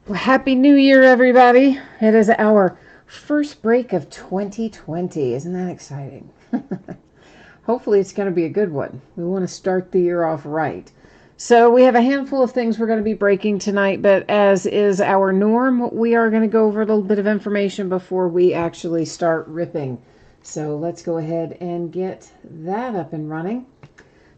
Well, Happy New Year, everybody. It is our first break of 2020. Isn't that exciting? Hopefully, it's going to be a good one. We want to start the year off right. So, we have a handful of things we're going to be breaking tonight, but as is our norm, we are going to go over a little bit of information before we actually start ripping. So, let's go ahead and get that up and running.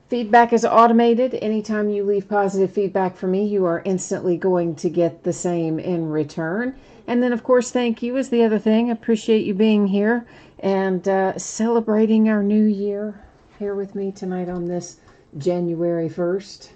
Feedback is automated. Anytime you leave positive feedback for me, you are instantly going to get the same in return. And then, of course, thank you is the other thing. Appreciate you being here and celebrating our new year here with me tonight on this January 1st.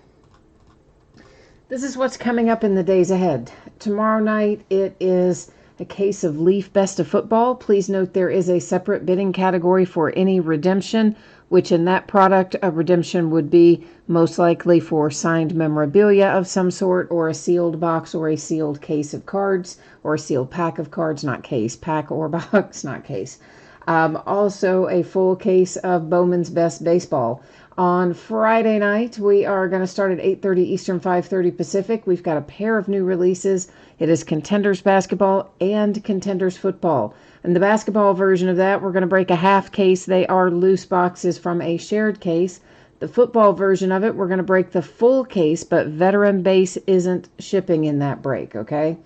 This is what's coming up in the days ahead. Tomorrow night, it is a case of Leaf Best of Football. Please note there is a separate bidding category for any redemption, which in that product, a redemption would be most likely for signed memorabilia of some sort, or a sealed box, or a sealed case of cards, or a sealed pack of cards, not case, pack or box, not case. Also, a full case of Bowman's Best Baseball. On Friday night, we are going to start at 8:30 Eastern, 5:30 Pacific. We've got a pair of new releases. It is Contenders Basketball and Contenders Football. In the basketball version of that, we're going to break a half case. They are loose boxes from a shared case. The football version of it, we're going to break the full case, but veteran base isn't shipping in that break, okay?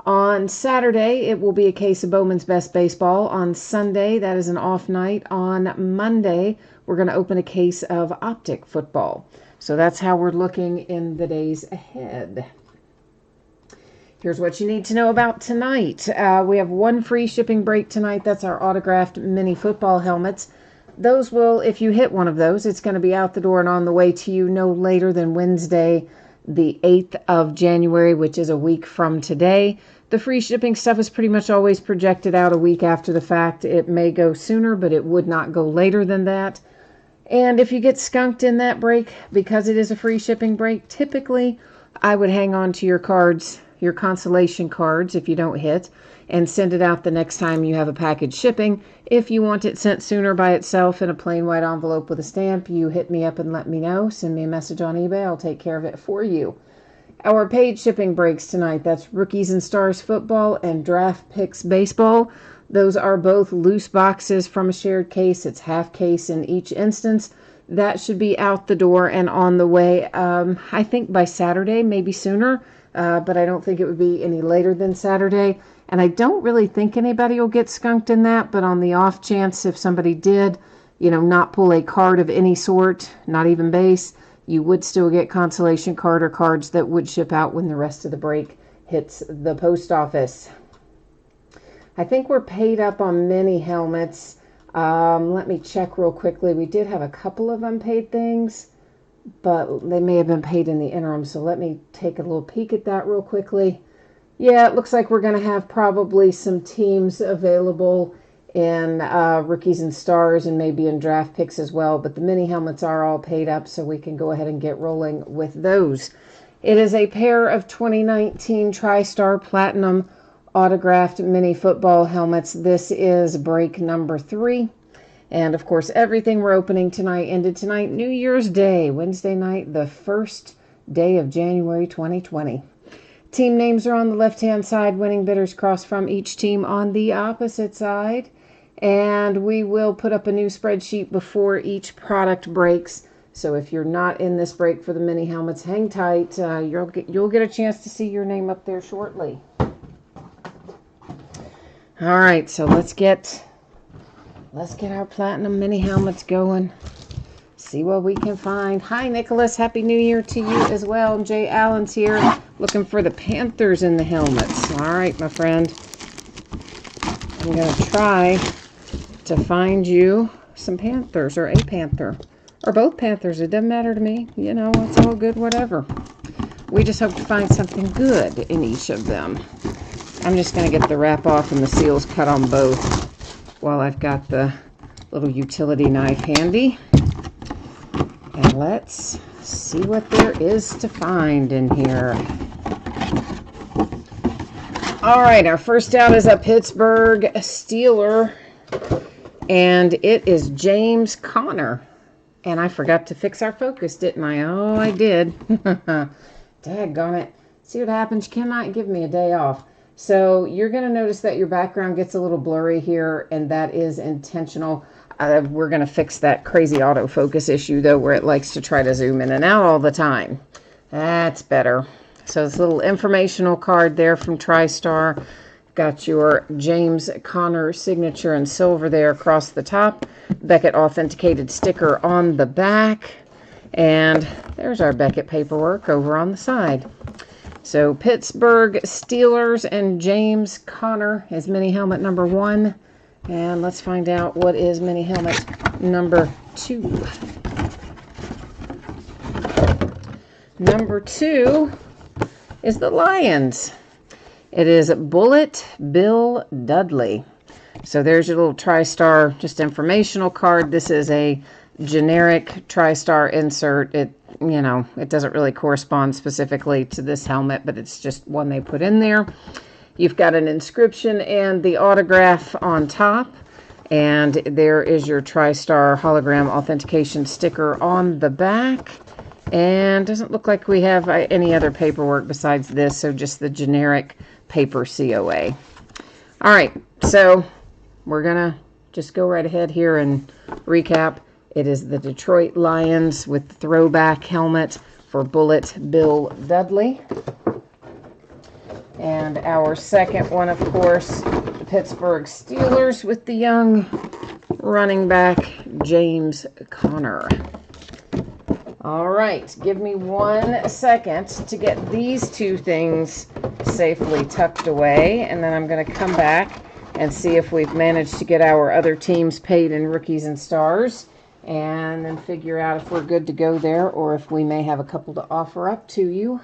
On Saturday, it will be a case of Bowman's Best Baseball. On Sunday, that is an off night. On Monday, we're going to open a case of Optic Football. So that's how we're looking in the days ahead. Here's what you need to know about tonight. We have one free shipping break tonight. That's our autographed mini football helmets. Those will, if you hit one of those, it's going to be out the door and on the way to you no later than Wednesday, the 8th of January, which is a week from today. The free shipping stuff is pretty much always projected out a week after the fact. It may go sooner, but it would not go later than that. And if you get skunked in that break, because it is a free shipping break, typically I would hang on to your cards, your consolation cards, if you don't hit, and send it out the next time you have a package shipping. If you want it sent sooner by itself in a plain white envelope with a stamp, you hit me up and let me know. Send me a message on eBay. I'll take care of it for you. Our paid shipping breaks tonight. That's Rookies and Stars Football and Draft Picks Baseball. Those are both loose boxes from a shared case. It's half case in each instance. That should be out the door and on the way, I think by Saturday, maybe sooner. But I don't think it would be any later than Saturday. And I don't really think anybody will get skunked in that, but on the off chance if somebody did, not pull a card of any sort, not even base, you would still get consolation card or cards that would ship out when the rest of the break hits the post office. I think we're paid up on mini helmets. Let me check real quickly. We did have a couple of unpaid things, but they may have been paid in the interim, so let me take a little peek at that real quickly. Yeah, it looks like we're going to have probably some teams available in Rookies and Stars and maybe in Draft Picks as well, but the mini helmets are all paid up, so we can go ahead and get rolling with those. It is a pair of 2019 TriStar Platinum autographed mini football helmets. This is break number 3. And, of course, everything we're opening tonight ended tonight, New Year's Day, Wednesday night, the first day of January 2020. Team names are on the left-hand side, winning bidders cross from each team on the opposite side. And we will put up a new spreadsheet before each product breaks. So if you're not in this break for the mini helmets, hang tight. You'll get a chance to see your name up there shortly. All right, so let's get our platinum mini helmets going. See what we can find. Hi, Nicholas. Happy New Year to you as well. Jay Allen's here looking for the Panthers in the helmets. All right, my friend. I'm going to try to find you some Panthers or a Panther or both Panthers. It doesn't matter to me. It's all good, whatever. We just hope to find something good in each of them. I'm just going to get the wrap off and the seals cut on both while I've got the little utility knife handy. And let's see what there is to find in here. All right, our first out is a Pittsburgh Steeler, and it is James Conner. And I forgot to fix our focus, didn't I? Oh, I did. Daggone it. See what happens? You cannot give me a day off. So you're going to notice that your background gets a little blurry here, and that is intentional. We're going to fix that crazy autofocus issue, though, where it likes to try to zoom in and out all the time. That's better. So this little informational card there from TriStar. Got your James Conner signature in silver there across the top. Beckett authenticated sticker on the back. And there's our Beckett paperwork over on the side. So Pittsburgh Steelers and James Conner is mini helmet number 1. And let's find out what is mini helmet number 2. Number 2 is the Lions. It is Bullet Bill Dudley. So there's your little TriStar just informational card. This is a generic TriStar insert. It doesn't really correspond specifically to this helmet, but it's just one they put in there. You've got an inscription and the autograph on top, and there is your TriStar hologram authentication sticker on the back. And doesn't look like we have any other paperwork besides this, so just the generic paper COA. All right, so we're gonna just go right ahead here and recap. It is the Detroit Lions with the throwback helmet for Bullet Bill Dudley. And our second one, of course, the Pittsburgh Steelers with the young running back, James Conner. All right, give me 1 second to get these two things safely tucked away, and then I'm going to come back and see if we've managed to get our other teams paid in rookies and stars, and then figure out if we're good to go there or if we may have a couple to offer up to you.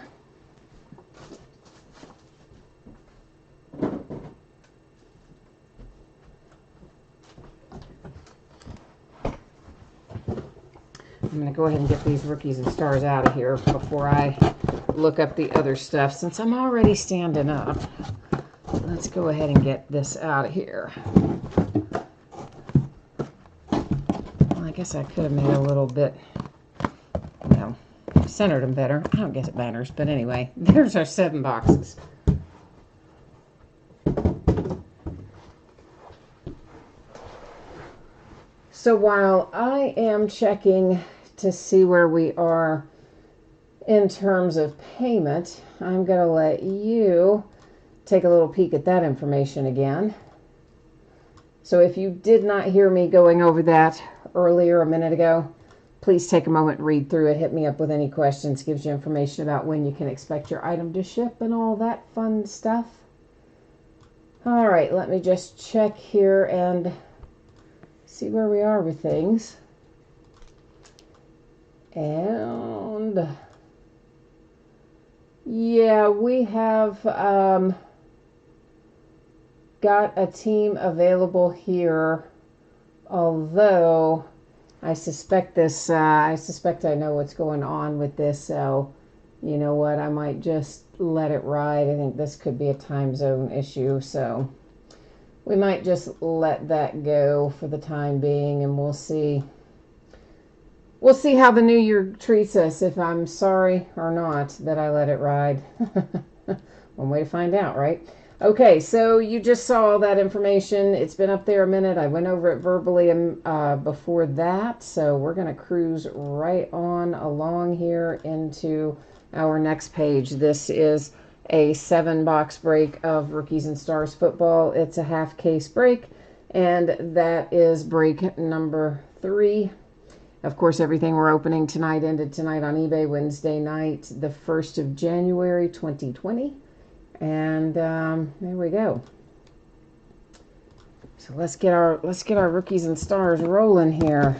I'm going to go ahead and get these rookies and stars out of here before I look up the other stuff. Since I'm already standing up, let's go ahead and get this out of here. Well, I guess I could have made a little bit, centered them better. I don't guess it matters, but anyway, there's our 7 boxes. So while I am checking to see where we are in terms of payment, I'm going to let you take a little peek at that information again. So if you did not hear me going over that earlier a minute ago, please take a moment and read through it. Hit me up with any questions. Gives you information about when you can expect your item to ship and all that fun stuff. All right, let me just check here and see where we are with things. And yeah, we have got a team available here, although I suspect I know what's going on with this, so you know what, I might just let it ride. I think this could be a time zone issue, so we might just let that go for the time being, and we'll see. We'll see how the new year treats us, if I'm sorry or not that I let it ride. One way to find out, right? Okay, so you just saw all that information. It's been up there a minute. I went over it verbally before that, so we're going to cruise right on along here into our next page. This is a 7-box break of Rookies and Stars football. It's a half case break, and that is break number 3. Of course, everything we're opening tonight ended tonight on eBay, Wednesday night, the 1st of January, 2020. And there we go. So let's get our Rookies and Stars rolling here.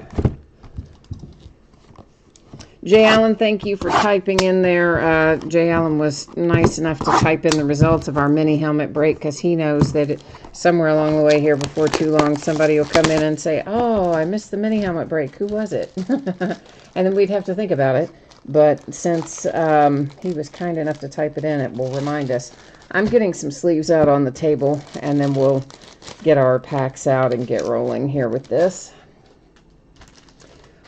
Jay Allen, thank you for typing in there. Jay Allen was nice enough to type in the results of our mini helmet break, because he knows that somewhere along the way here, before too long, somebody will come in and say, oh, I missed the mini helmet break. Who was it? And then we'd have to think about it. But since he was kind enough to type it in, it will remind us. I'm getting some sleeves out on the table, and then we'll get our packs out and get rolling here with this.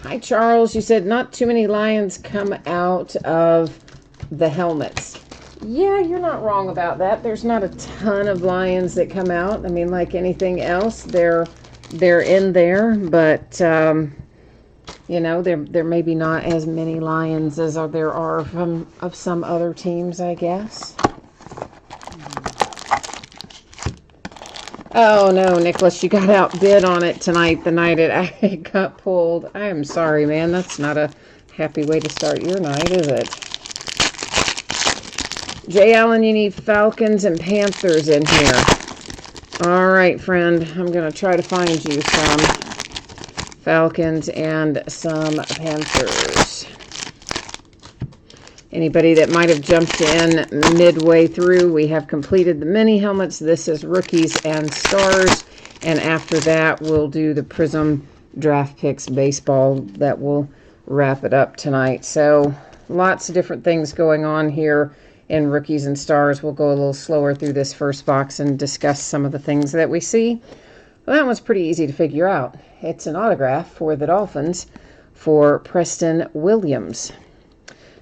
Hi, Charles. You said not too many Lions come out of the helmets. Yeah, you're not wrong about that. There's not a ton of lions that come out. I mean, like anything else, they're in there, but you know, there maybe not as many lions as there are of some other teams, I guess. Oh no, Nicholas, you got outbid on it tonight, the night it got pulled. I am sorry, man. That's not a happy way to start your night, is it? Jay Allen, you need Falcons and Panthers in here. All right, friend. I'm going to try to find you some Falcons and some Panthers. Anybody that might have jumped in midway through, we have completed the mini helmets. This is rookies and stars. And after that, we'll do the Prizm draft picks baseball. That will wrap it up tonight. So lots of different things going on here in rookies and stars. We'll go a little slower through this first box and discuss some of the things that we see. Well, that one's pretty easy to figure out. It's an autograph for the Dolphins for Preston Williams.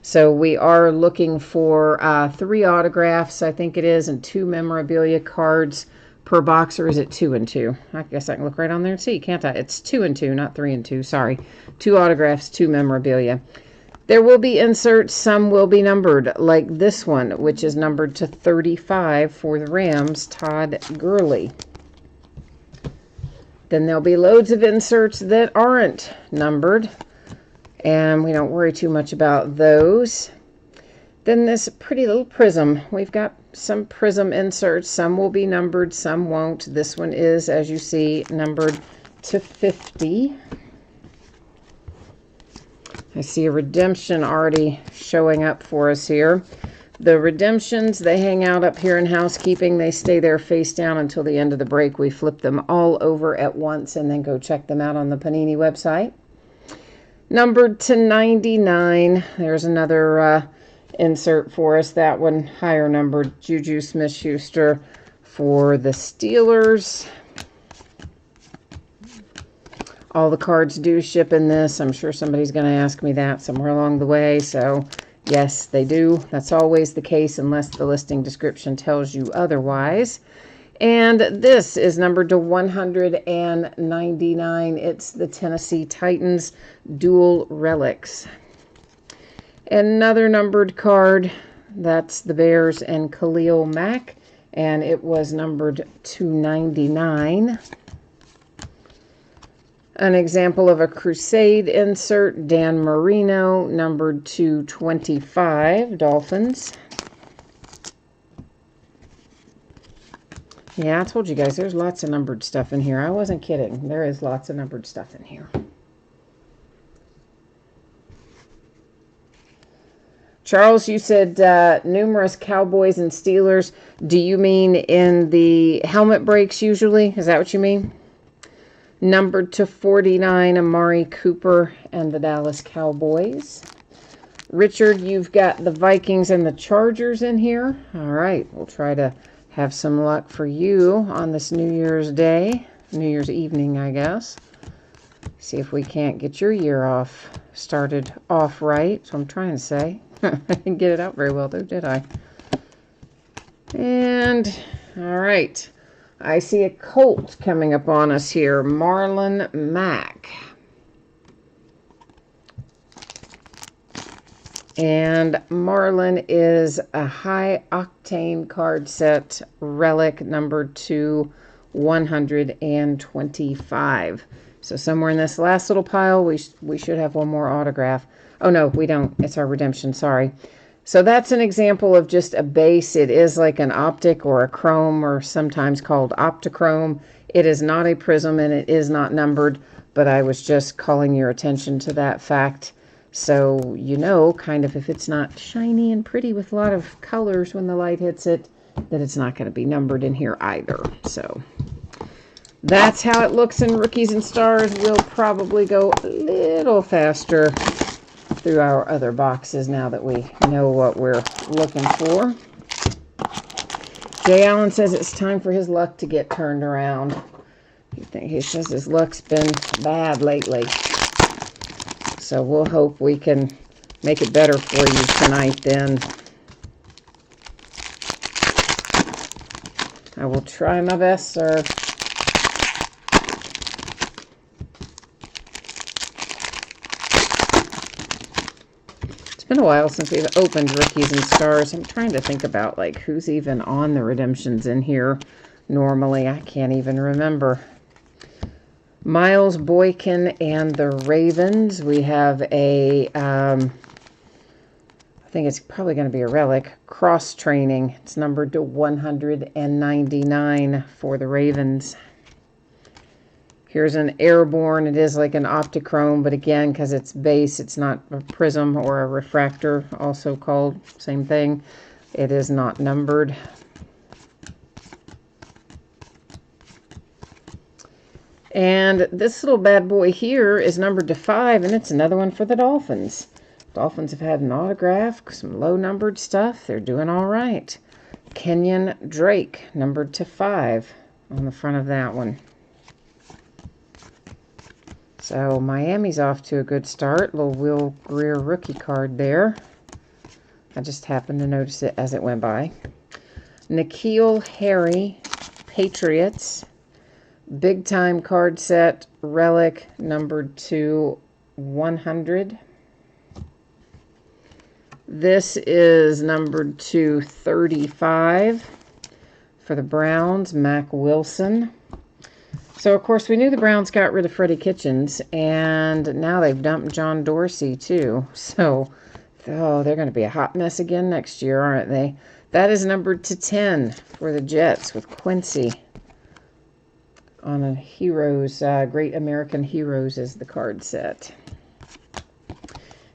So we are looking for 3 autographs, I think it is, and 2 memorabilia cards per box, or is it 2 and 2? I guess I can look right on there and see, can't I? It's 2 and 2, not 3 and 2, sorry. 2 autographs, 2 memorabilia. There will be inserts, some will be numbered, like this one, which is numbered to 35 for the Rams, Todd Gurley. Then there'll be loads of inserts that aren't numbered, and we don't worry too much about those. Then this pretty little Prizm. We've got some Prizm inserts. Some will be numbered, some won't. This one is, as you see, numbered to 50. I see a redemption already showing up for us here. The redemptions, they hang out up here in housekeeping. They stay there face down until the end of the break. We flip them all over at once and then go check them out on the Panini website. Numbered to 99. There's another insert for us. That one higher numbered. Juju Smith-Schuster for the Steelers. All the cards do ship in this. I'm sure somebody's going to ask me that somewhere along the way. So, yes, they do. That's always the case unless the listing description tells you otherwise. And this is numbered to 199. It's the Tennessee Titans Dual Relics. Another numbered card. That's the Bears and Khalil Mack. And it was numbered to 99. An example of a Crusade insert, Dan Marino, numbered to 25, Dolphins. Yeah, I told you guys, there's lots of numbered stuff in here. I wasn't kidding. There is lots of numbered stuff in here. Charles, you said numerous Cowboys and Steelers. Do you mean in the helmet breaks usually? Is that what you mean? Numbered to 49, Amari Cooper and the Dallas Cowboys. Richard, you've got the Vikings and the Chargers in here. All right, we'll try to have some luck for you on this New Year's Day, New Year's evening, I guess. See if we can't get your year started off right. So I'm trying to say. I didn't get it out very well, though, did I? And, all right. I see a Colt coming up on us here. Marlon Mack. And Marlon is a high-octane card set relic numbered to 125. So somewhere in this last little pile, we should have one more autograph. Oh, no, we don't. It's our redemption. Sorry. So that's an example of just a base. It is like an optic or a chrome, or sometimes called optichrome. It is not a prism, and it is not numbered, but I was just calling your attention to that fact. So you know, kind of, if it's not shiny and pretty with a lot of colors when the light hits it, that it's not going to be numbered in here either. So that's how it looks in Rookies and Stars. We'll probably go a little faster through our other boxes now that we know what we're looking for. Jay Allen says it's time for his luck to get turned around. He says his luck's been bad lately. So we'll hope we can make it better for you tonight then. I will try my best, sir. It's been a while since we've opened Rookies and Stars. I'm trying to think about, like, who's even on the redemptions in here normally. I can't even remember. Miles Boykin and the Ravens. We have a, I think it's probably going to be a relic, cross training. It's numbered to 199 for the Ravens. Here's an airborne. It is like an optichrome, but again, because it's base, it's not a prism or a refractor, also called, same thing. It is not numbered. And this little bad boy here is numbered to 5, and it's another one for the Dolphins. Dolphins have had an autograph, some low-numbered stuff. They're doing all right. Kenyon Drake, numbered to 5 on the front of that one. So Miami's off to a good start. Little Will Greer rookie card there. I just happened to notice it as it went by. N'Keal Harry, Patriots. Big time card set, relic, numbered to 100. This is numbered to 35 for the Browns, Mac Wilson. So, of course, we knew the Browns got rid of Freddie Kitchens, and now they've dumped John Dorsey, too. So, oh, they're going to be a hot mess again next year, aren't they? That is numbered to 10 for the Jets with Quincy. On a Heroes, Great American Heroes is the card set.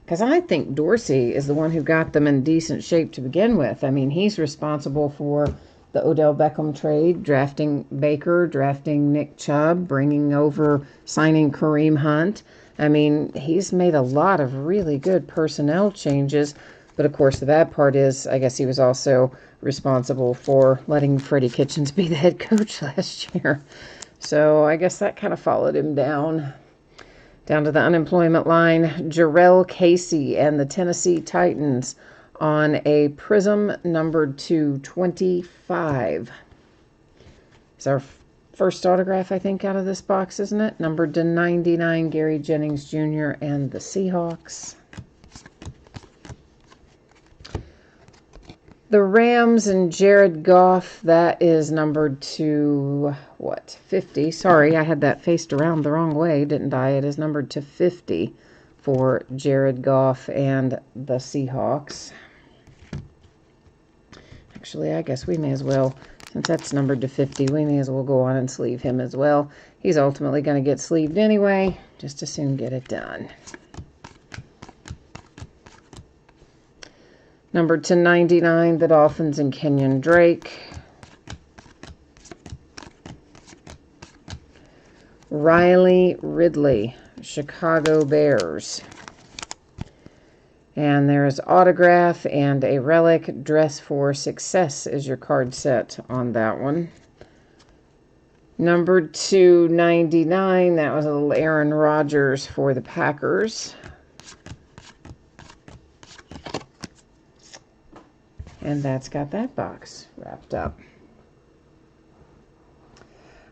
Because I think Dorsey is the one who got them in decent shape to begin with. I mean, he's responsible for the Odell Beckham trade, drafting Baker, drafting Nick Chubb, bringing over, signing Kareem Hunt. I mean, he's made a lot of really good personnel changes. But, of course, the bad part is, I guess he was also responsible for letting Freddie Kitchens be the head coach last year. So I guess that kind of followed him down to the unemployment line. Jarrell Casey and the Tennessee Titans on a prism numbered to 25. It's our first autograph, I think, out of this box, isn't it? Numbered to 99, Gary Jennings Jr. and the Seahawks. The Rams and Jared Goff, that is numbered to, what, 50? Sorry, I had that faced around the wrong way, didn't I? It is numbered to 50 for Jared Goff and the Seahawks. Actually, I guess we may as well, since that's numbered to 50, we may as well go on and sleeve him as well. He's ultimately going to get sleeved anyway. Just as soon get it done. Numbered to 99, the Dolphins and Kenyon Drake. Riley Ridley, Chicago Bears. And there's autograph and a relic. Dress for Success is your card set on that one. Numbered to 99, that was a little Aaron Rodgers for the Packers. And that's got that box wrapped up.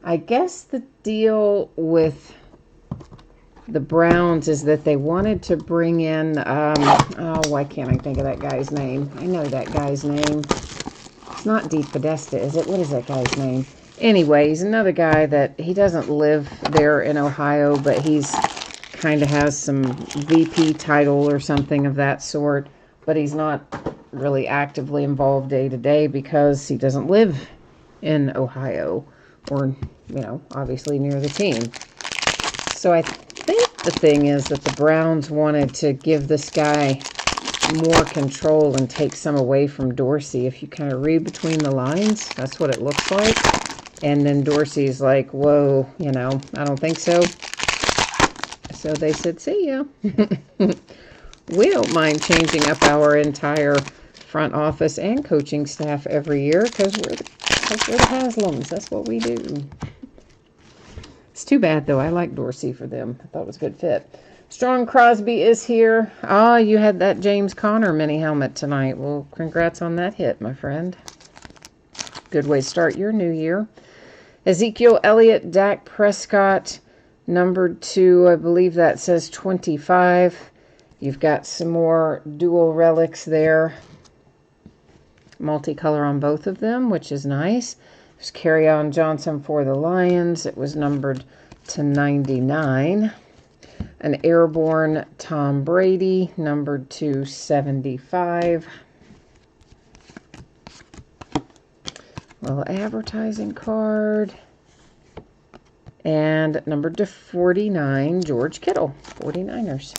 I guess the deal with the Browns is that they wanted to bring in, oh, why can't I think of that guy's name? I know that guy's name. It's not Deep Podesta, is it? What is that guy's name? Anyway, he's another guy that, he doesn't live there in Ohio, but he's kind of has some VP title or something of that sort. But he's not really actively involved day to day because he doesn't live in Ohio or, you know, obviously near the team. So I think the thing is that the Browns wanted to give this guy more control and take some away from Dorsey. If you kind of read between the lines, that's what it looks like. And then Dorsey's like, whoa, you know, I don't think so. So they said, see ya. We don't mind changing up our entire front office and coaching staff every year because we're the Haslams. That's what we do. It's too bad, though. I like Dorsey for them. I thought it was a good fit. Strong Crosby is here. Ah, you had that James Conner mini helmet tonight. Well, congrats on that hit, my friend. Good way to start your new year. Ezekiel Elliott, Dak Prescott, numbered to, I believe that says 25. You've got some more dual relics there. Multicolor on both of them, which is nice. There's Kerryon Johnson for the Lions. It was numbered to 99. An airborne Tom Brady, numbered to 75. Little advertising card. And numbered to 49, George Kittle, 49ers.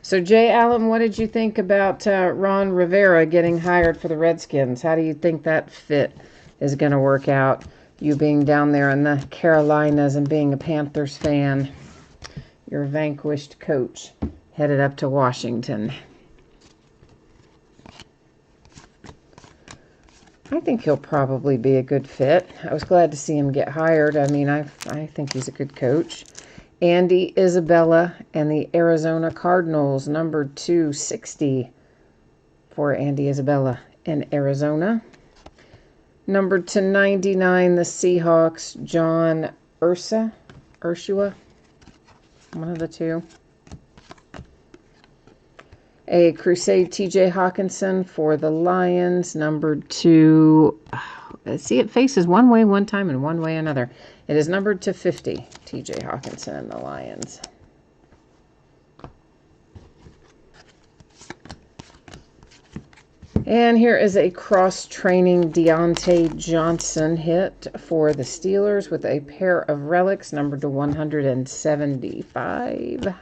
So, Jay Allen, what did you think about Ron Rivera getting hired for the Redskins? How do you think that fit is going to work out? You being down there in the Carolinas and being a Panthers fan, your vanquished coach headed up to Washington. I think he'll probably be a good fit. I was glad to see him get hired. I mean, I think he's a good coach. Andy Isabella and the Arizona Cardinals, numbered 260 for Andy Isabella in Arizona. Numbered to 99, the Seahawks, John Ursua, one of the two. A Crusade TJ Hawkinson for the Lions, numbered to, see, it faces one way one time and one way another. It is numbered to 50, TJ Hawkinson, the Lions. And here is a cross-training Deontay Johnson hit for the Steelers with a pair of relics, numbered to 175.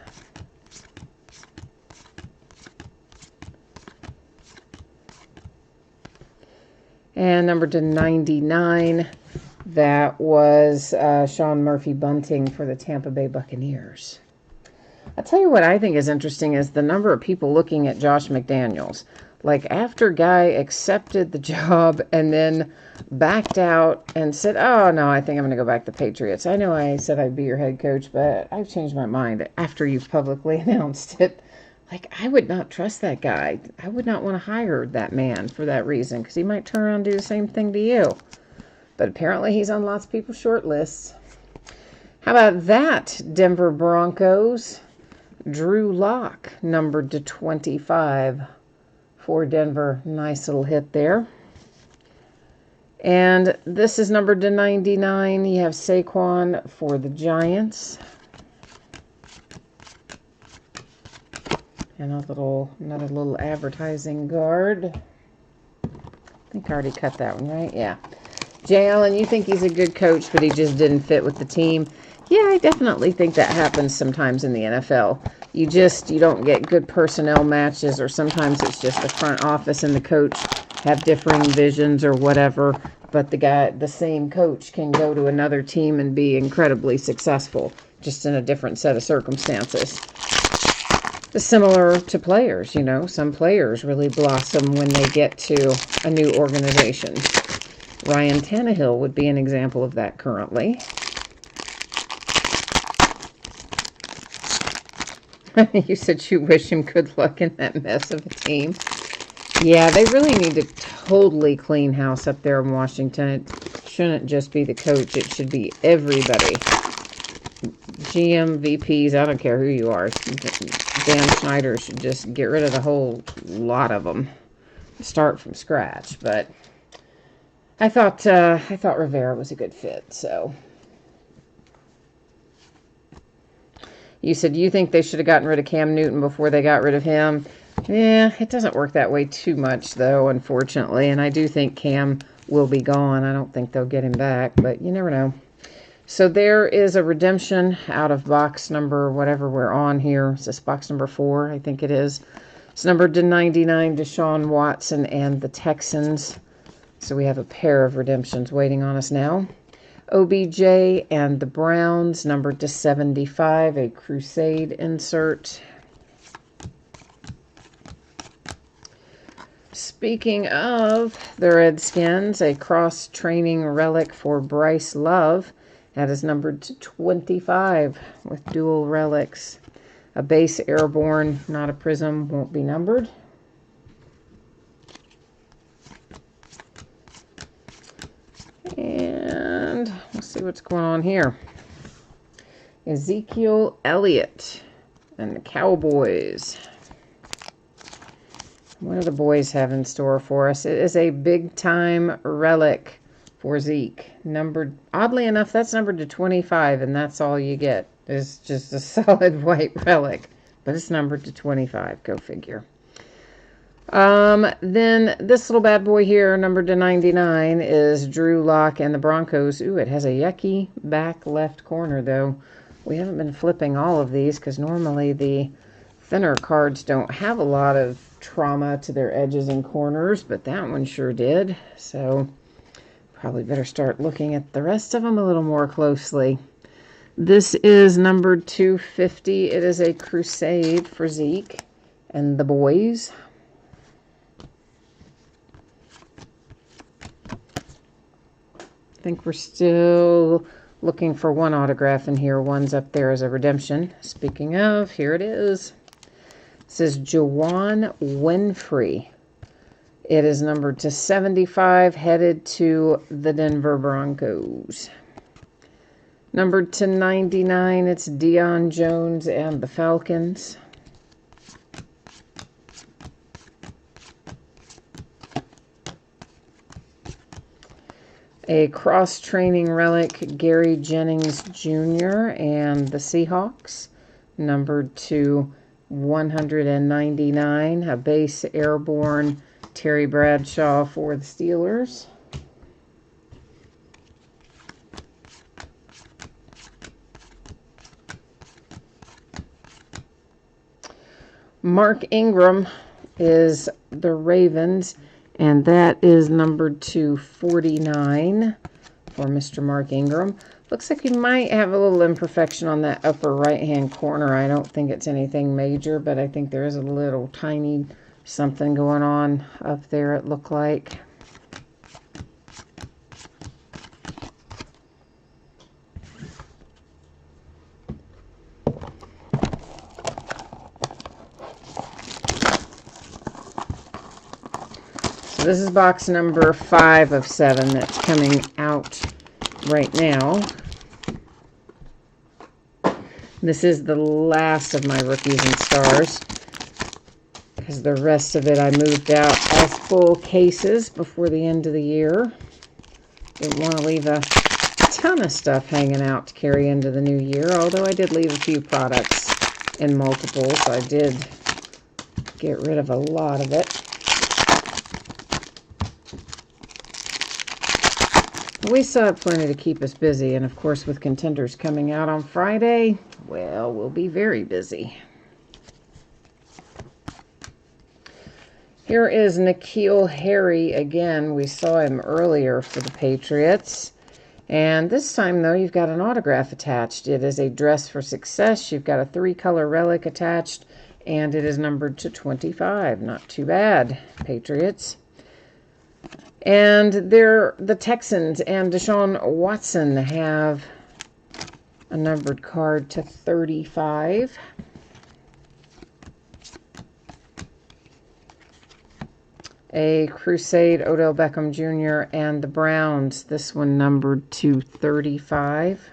And numbered to 99, that was Sean Murphy Bunting for the Tampa Bay Buccaneers. I'll tell you what I think is interesting is the number of people looking at Josh McDaniels. Like, after Guy accepted the job and then backed out and said, oh, no, I think I'm going to go back to Patriots. I know I said I'd be your head coach, but I've changed my mind after you've publicly announced it. Like, I would not trust that guy. I would not want to hire that man for that reason, because he might turn around and do the same thing to you. But apparently he's on lots of people's short lists. How about that, Denver Broncos? Drew Lock, numbered to 25 for Denver. Nice little hit there. And this is numbered to 99. You have Saquon for the Giants. And another little advertising card. I think I already cut that one, right? Yeah. Jay Allen, you think he's a good coach, but he just didn't fit with the team. Yeah, I definitely think that happens sometimes in the NFL. You don't get good personnel matches, or sometimes it's just the front office and the coach have differing visions or whatever, but the same coach can go to another team and be incredibly successful, just in a different set of circumstances. Similar to players, some players really blossom when they get to a new organization. Ryan Tannehill would be an example of that currently. You said you wish him good luck in that mess of a team. Yeah, they really need to totally clean house up there in Washington. It shouldn't just be the coach. It should be everybody. GM, VPs, I don't care who you are. Dan Snyder should just get rid of the whole lot of them. Start from scratch. But I thought Rivera was a good fit, so. You said you think they should have gotten rid of Cam Newton before they got rid of him. Yeah, it doesn't work that way too much, though, unfortunately. And I do think Cam will be gone. I don't think they'll get him back, but you never know. So there is a redemption out of box number, whatever we're on here. Is this box number 4? I think it is. It's numbered to 99, Deshaun Watson and the Texans. So we have a pair of redemptions waiting on us now. OBJ and the Browns, numbered to 75, a Crusade insert. Speaking of the Redskins, a cross-training relic for Bryce Love. That is numbered to 25 with dual relics. A base airborne, not a prizm, won't be numbered. what's going on here. Ezekiel Elliott and the Cowboys. What do the boys have in store for us? It is a big-time relic for Zeke. Numbered, oddly enough, that's numbered to 25, and that's all you get. It's just a solid white relic. But it's numbered to 25. Go figure. Then this little bad boy here, numbered to 99, is Drew Lock and the Broncos. Ooh, it has a yucky back left corner, though. We haven't been flipping all of these because normally the thinner cards don't have a lot of trauma to their edges and corners, but that one sure did. So probably better start looking at the rest of them a little more closely. This is numbered 250. It is a crusade for Zeke and the boys. I think we're still looking for one autograph in here. One's up there as a redemption. Speaking of, here it is. This is Juwan Winfrey. It is numbered to 75, headed to the Denver Broncos. Numbered to 99, it's Deion Jones and the Falcons. A cross-training relic, Gary Jennings Jr. and the Seahawks, numbered to 199. A base airborne Terry Bradshaw for the Steelers. Mark Ingram is the Ravens, and that is numbered to 49 for Mr. Mark Ingram. Looks like he might have a little imperfection on that upper right-hand corner. I don't think it's anything major, but I think there is a little tiny something going on up there, it looked like. This is box number 5 of 7 that's coming out right now. This is the last of my rookies and stars, because the rest of it I moved out as full cases before the end of the year. Didn't want to leave a ton of stuff hanging out to carry into the new year, although I did leave a few products in multiples. I did get rid of a lot of it. We still have plenty to keep us busy, and of course with contenders coming out on Friday, well, we'll be very busy. Here is N'Keal Harry again. We saw him earlier for the Patriots. And this time, though, you've got an autograph attached. It is a dress for success. You've got a 3-color relic attached, and it is numbered to 25. Not too bad, Patriots. And the Texans and Deshaun Watson have a numbered card to 35. A Crusade, Odell Beckham Jr. and the Browns. This one numbered to 35.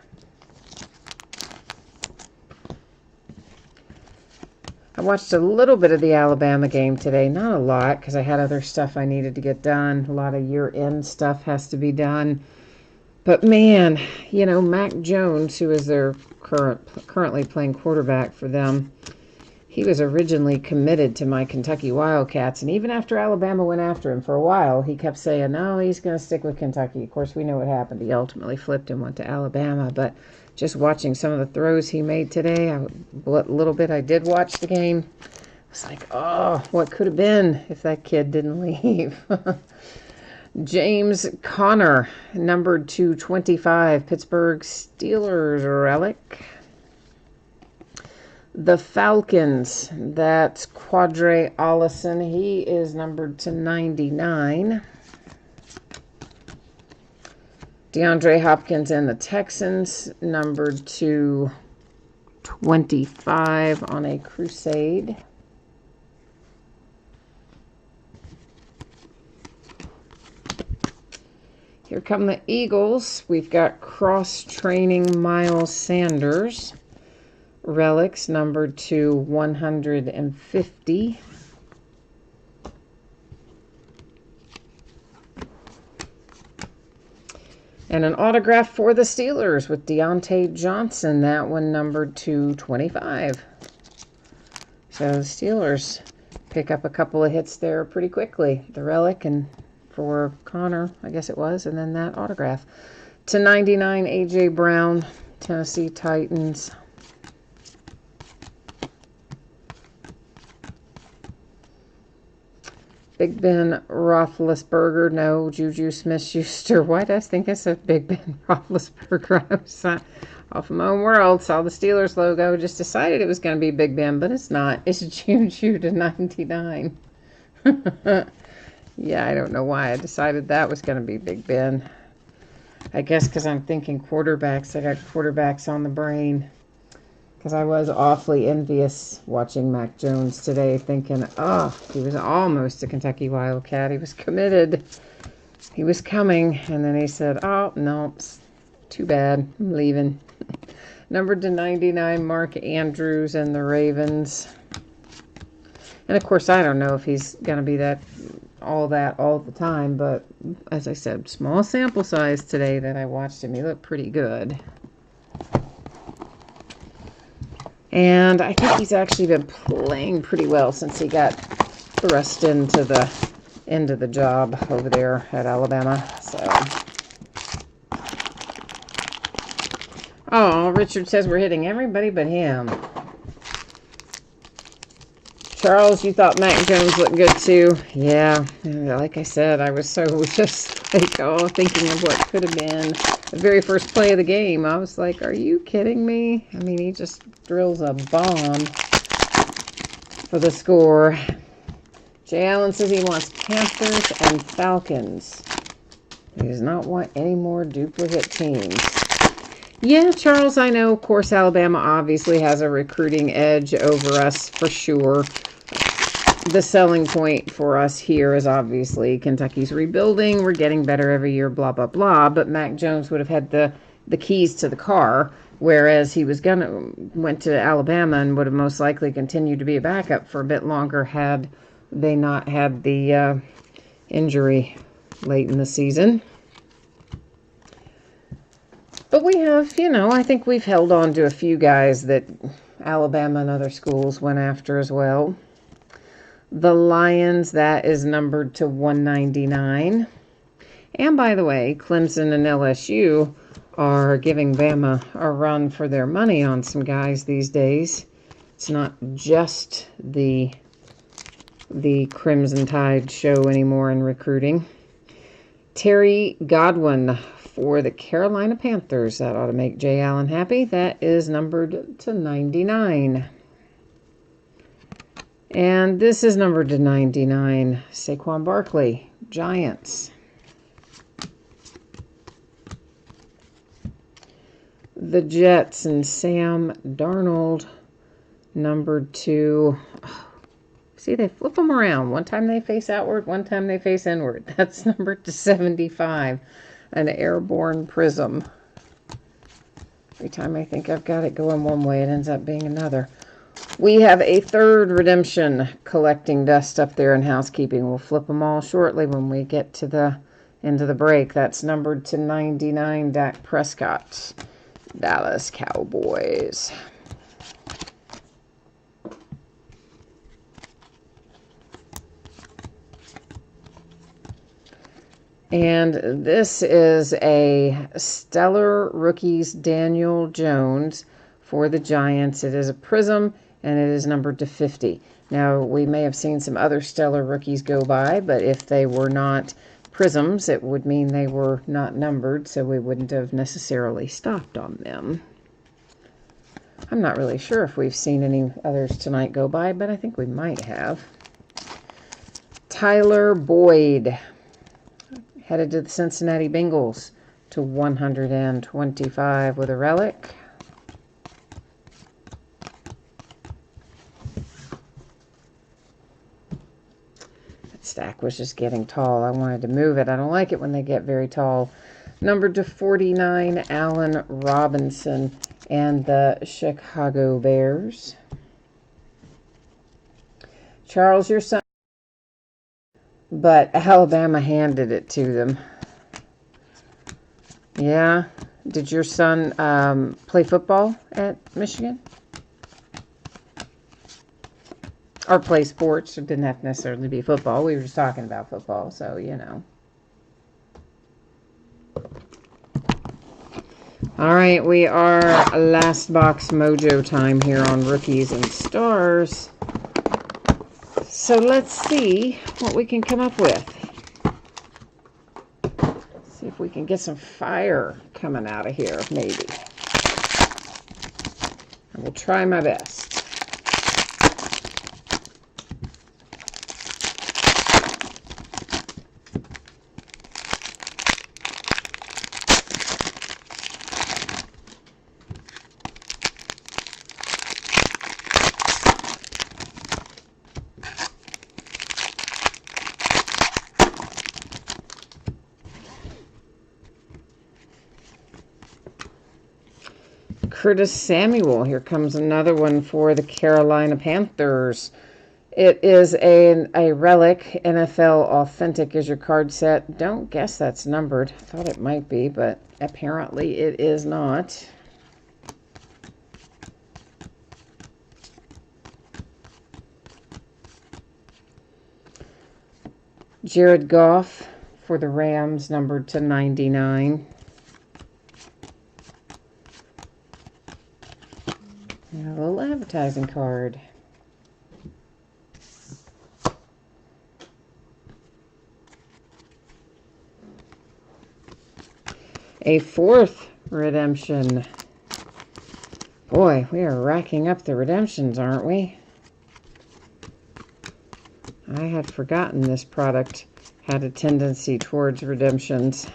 I watched a little bit of the Alabama game today. Not a lot, because I had other stuff I needed to get done. A lot of year-end stuff has to be done. But man, you know, Mac Jones, who is their currently playing quarterback for them, he was originally committed to my Kentucky Wildcats. And even after Alabama went after him for a while, he kept saying, no, he's going to stick with Kentucky. Of course, we know what happened. He ultimately flipped and went to Alabama. But just watching some of the throws he made today, what little bit I did watch the game, it's like, oh, what could have been if that kid didn't leave. James Conner, numbered to 25, Pittsburgh Steelers relic. The Falcons, that's Quadre Allison. He is numbered to 99. DeAndre Hopkins and the Texans, numbered to 25 on a crusade. Here come the Eagles. We've got cross-training Miles Sanders. Relics numbered to 150. And an autograph for the Steelers with Deontay Johnson. That one numbered to 25. So the Steelers pick up a couple of hits there pretty quickly. The relic and for Connor, I guess it was, and then that autograph. To 99, A.J. Brown, Tennessee Titans. Big Ben Roethlisberger, no, Juju Smith-Schuster. Why did I think I said Big Ben Roethlisberger? I was off of my own world, saw the Steelers logo, just decided it was going to be Big Ben, but it's not. It's Juju to 99. Yeah, I don't know why I decided that was going to be Big Ben. I guess because I'm thinking quarterbacks. I got quarterbacks on the brain. Because I was awfully envious watching Mac Jones today, thinking, oh, he was almost a Kentucky Wildcat. He was committed. He was coming. And then he said, oh, no, too bad. I'm leaving. Numbered to 99, Mark Andrews and the Ravens. And, of course, I don't know if he's going to be all the time. But, as I said, small sample size today that I watched him. He looked pretty good. And I think he's actually been playing pretty well since he got thrust into the job over there at Alabama. So, oh, Richard says we're hitting everybody but him. Charles, you thought Mac Jones looked good too. Yeah, like I said, I was so just like, oh, thinking of what could have been the very first play of the game. I was like, are you kidding me? I mean, he just drills a bomb for the score. Jay Allen says he wants Panthers and Falcons. He does not want any more duplicate teams. Yeah, Charles, I know, of course, Alabama obviously has a recruiting edge over us for sure. The selling point for us here is obviously Kentucky's rebuilding. We're getting better every year, blah, blah, blah. But Mac Jones would have had the keys to the car, whereas he went to Alabama and would have most likely continued to be a backup for a bit longer had they not had the injury late in the season. But we have, I think we've held on to a few guys that Alabama and other schools went after as well. The Lions, that is numbered to 199. And by the way, Clemson and LSU are giving Bama a run for their money on some guys these days. It's not just the Crimson Tide show anymore in recruiting. Terry Godwin for the Carolina Panthers. That ought to make Jay Allen happy. That is numbered to 99. And this is numbered to 99. Saquon Barkley, Giants. The Jets and Sam Darnold, numbered to... See, they flip them around. One time they face outward, one time they face inward. That's numbered to 75. An airborne prism. Every time I think I've got it going one way, it ends up being another. We have a third redemption collecting dust up there in housekeeping. We'll flip them all shortly when we get to the end of the break. That's numbered to 99, Dak Prescott, Dallas Cowboys. And this is a Stellar Rookies Daniel Jones for the Giants. It is a prism, and it is numbered to 50. Now, we may have seen some other Stellar Rookies go by, but if they were not prisms, it would mean they were not numbered, so we wouldn't have necessarily stopped on them. I'm not really sure if we've seen any others tonight go by, but I think we might have. Tyler Boyd, headed to the Cincinnati Bengals to 125 with a relic. stack was just getting tall. I wanted to move it. I don't like it when they get very tall. Numbered to 49, Allen Robinson and the Chicago Bears. Charles, your son, but Alabama handed it to them. Yeah. Did your son play football at Michigan? Or play sports? It didn't have to necessarily be football. We were just talking about football, so you know. All right, we are last box mojo time here on Rookies and Stars. So let's see what we can come up with. See if we can get some fire coming out of here, maybe. I will try my best. Curtis Samuel. Here comes another one for the Carolina Panthers. It is a relic. NFL Authentic is your card set. Don't guess that's numbered. I thought it might be, but apparently it is not. Jared Goff for the Rams, numbered to 99. And a little advertising card. A fourth redemption. Boy, we are racking up the redemptions, aren't we? I had forgotten this product had a tendency towards redemptions.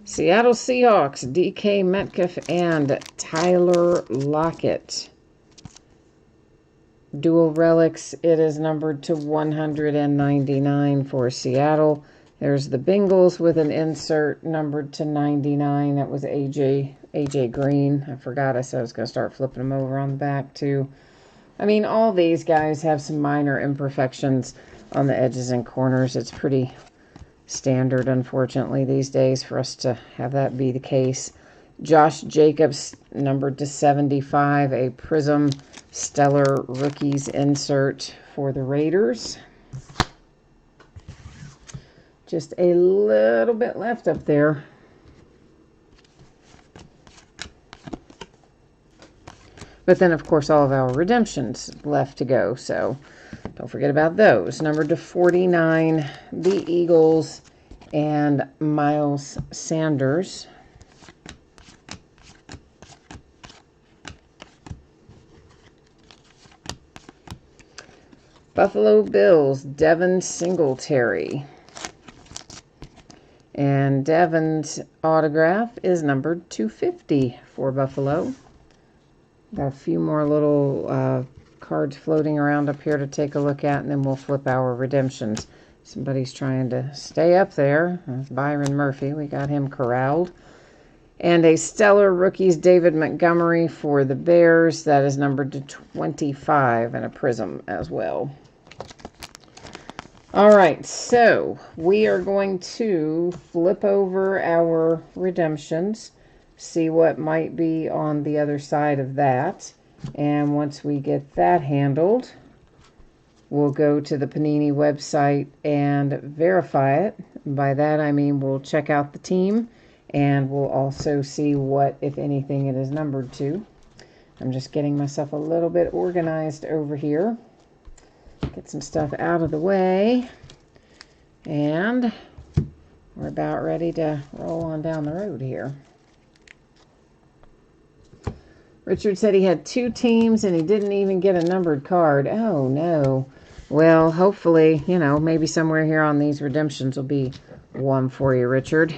Seattle Seahawks, DK Metcalf and Tyler Lockett. Dual relics. It is numbered to 199 for Seattle. There's the Bengals with an insert numbered to 99. That was AJ Green. I forgot I said I was going to start flipping them over on the back too. I mean, all these guys have some minor imperfections on the edges and corners. It's pretty standard, unfortunately, these days for us to have that be the case. Josh Jacobs, numbered to 75, a Prizm Stellar Rookies insert for the Raiders. Just a little bit left up there. But then, of course, all of our redemptions left to go, so don't forget about those. Numbered to 49, the Eagles and Miles Sanders. Buffalo Bills, Devin Singletary. And Devin's autograph is numbered 250 for Buffalo. Got a few more little cards floating around up here to take a look at, and then we'll flip our redemptions. Somebody's trying to stay up there. That's Byron Murphy. We got him corralled. And a Stellar Rookies David Montgomery for the Bears. That is numbered to 25, and a Prizm as well. All right, so we are going to flip over our redemptions, see what might be on the other side of that. And once we get that handled, we'll go to the Panini website and verify it. By that, I mean we'll check out the team, and we'll also see what, if anything, it is numbered to. I'm just getting myself a little bit organized over here. Get some stuff out of the way. And we're about ready to roll on down the road here. Richard said he had 2 teams and he didn't even get a numbered card. Oh, no. Well, hopefully, you know, maybe somewhere here on these redemptions will be one for you, Richard.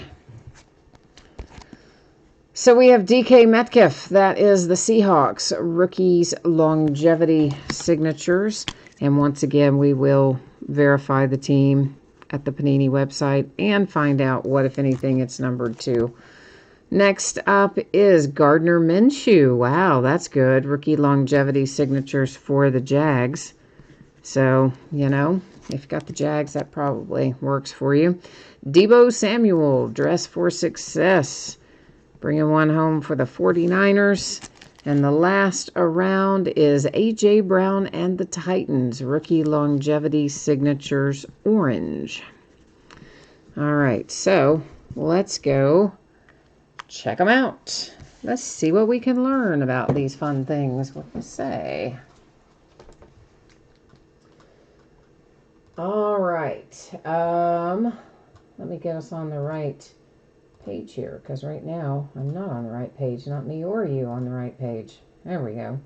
So we have DK Metcalf. That is the Seahawks Rookies Longevity Signatures. And once again, we will verify the team at the Panini website and find out what, if anything, it's numbered to. Next up is Gardner Minshew. Wow, that's good. Rookie longevity signatures for the Jags. So, you know, if you've got the Jags, that probably works for you. Deebo Samuel, dress for success. Bringing one home for the 49ers. And the last around is A.J. Brown and the Titans. Rookie longevity signatures, orange. All right, so let's go check them out. Let's see what we can learn about these fun things. What do you say? All right. Let me get us on the right page here, because right now I'm not on the right page. Not me or you on the right page. There we go.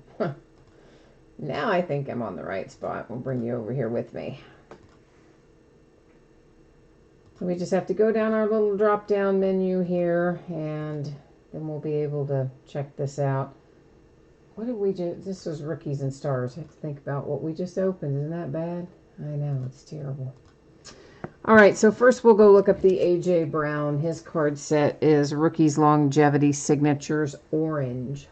Now I think I'm on the right spot. We'll bring you over here with me. We just have to go down our little drop-down menu here, and then we'll be able to check this out. What did we just... This was Rookies and Stars. I have to think about what we just opened. Isn't that bad? I know, it's terrible. All right, so first we'll go look up the A.J. Brown. His card set is Rookies Longevity Signatures, orange.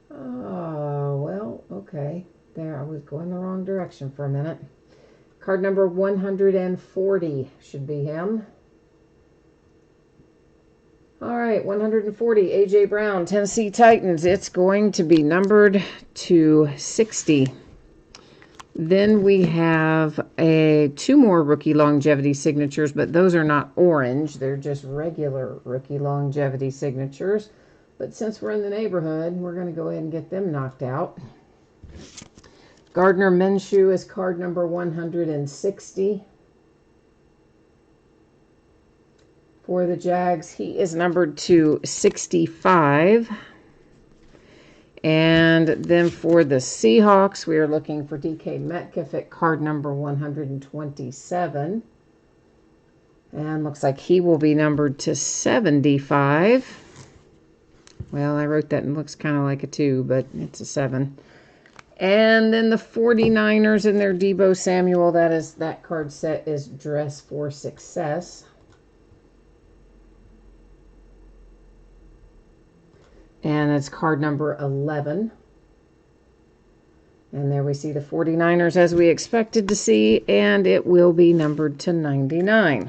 Oh, well, okay. There, I was going the wrong direction for a minute. Card number 140 should be him. All right, 140, A.J. Brown, Tennessee Titans. It's going to be numbered to 60. Then we have two more rookie longevity signatures, but those are not orange. They're just regular rookie longevity signatures. But since we're in the neighborhood, we're going to go ahead and get them knocked out. Gardner Minshew is card number 160. For the Jags, he is numbered to 65. And then for the Seahawks, we are looking for DK Metcalf at card number 127. And looks like he will be numbered to 75. Well, I wrote that and it looks kind of like a 2, but it's a 7. And then the 49ers and their Deebo Samuel, that card set is Dress for Success. And it's card number 11. And there we see the 49ers as we expected to see, and it will be numbered to 99.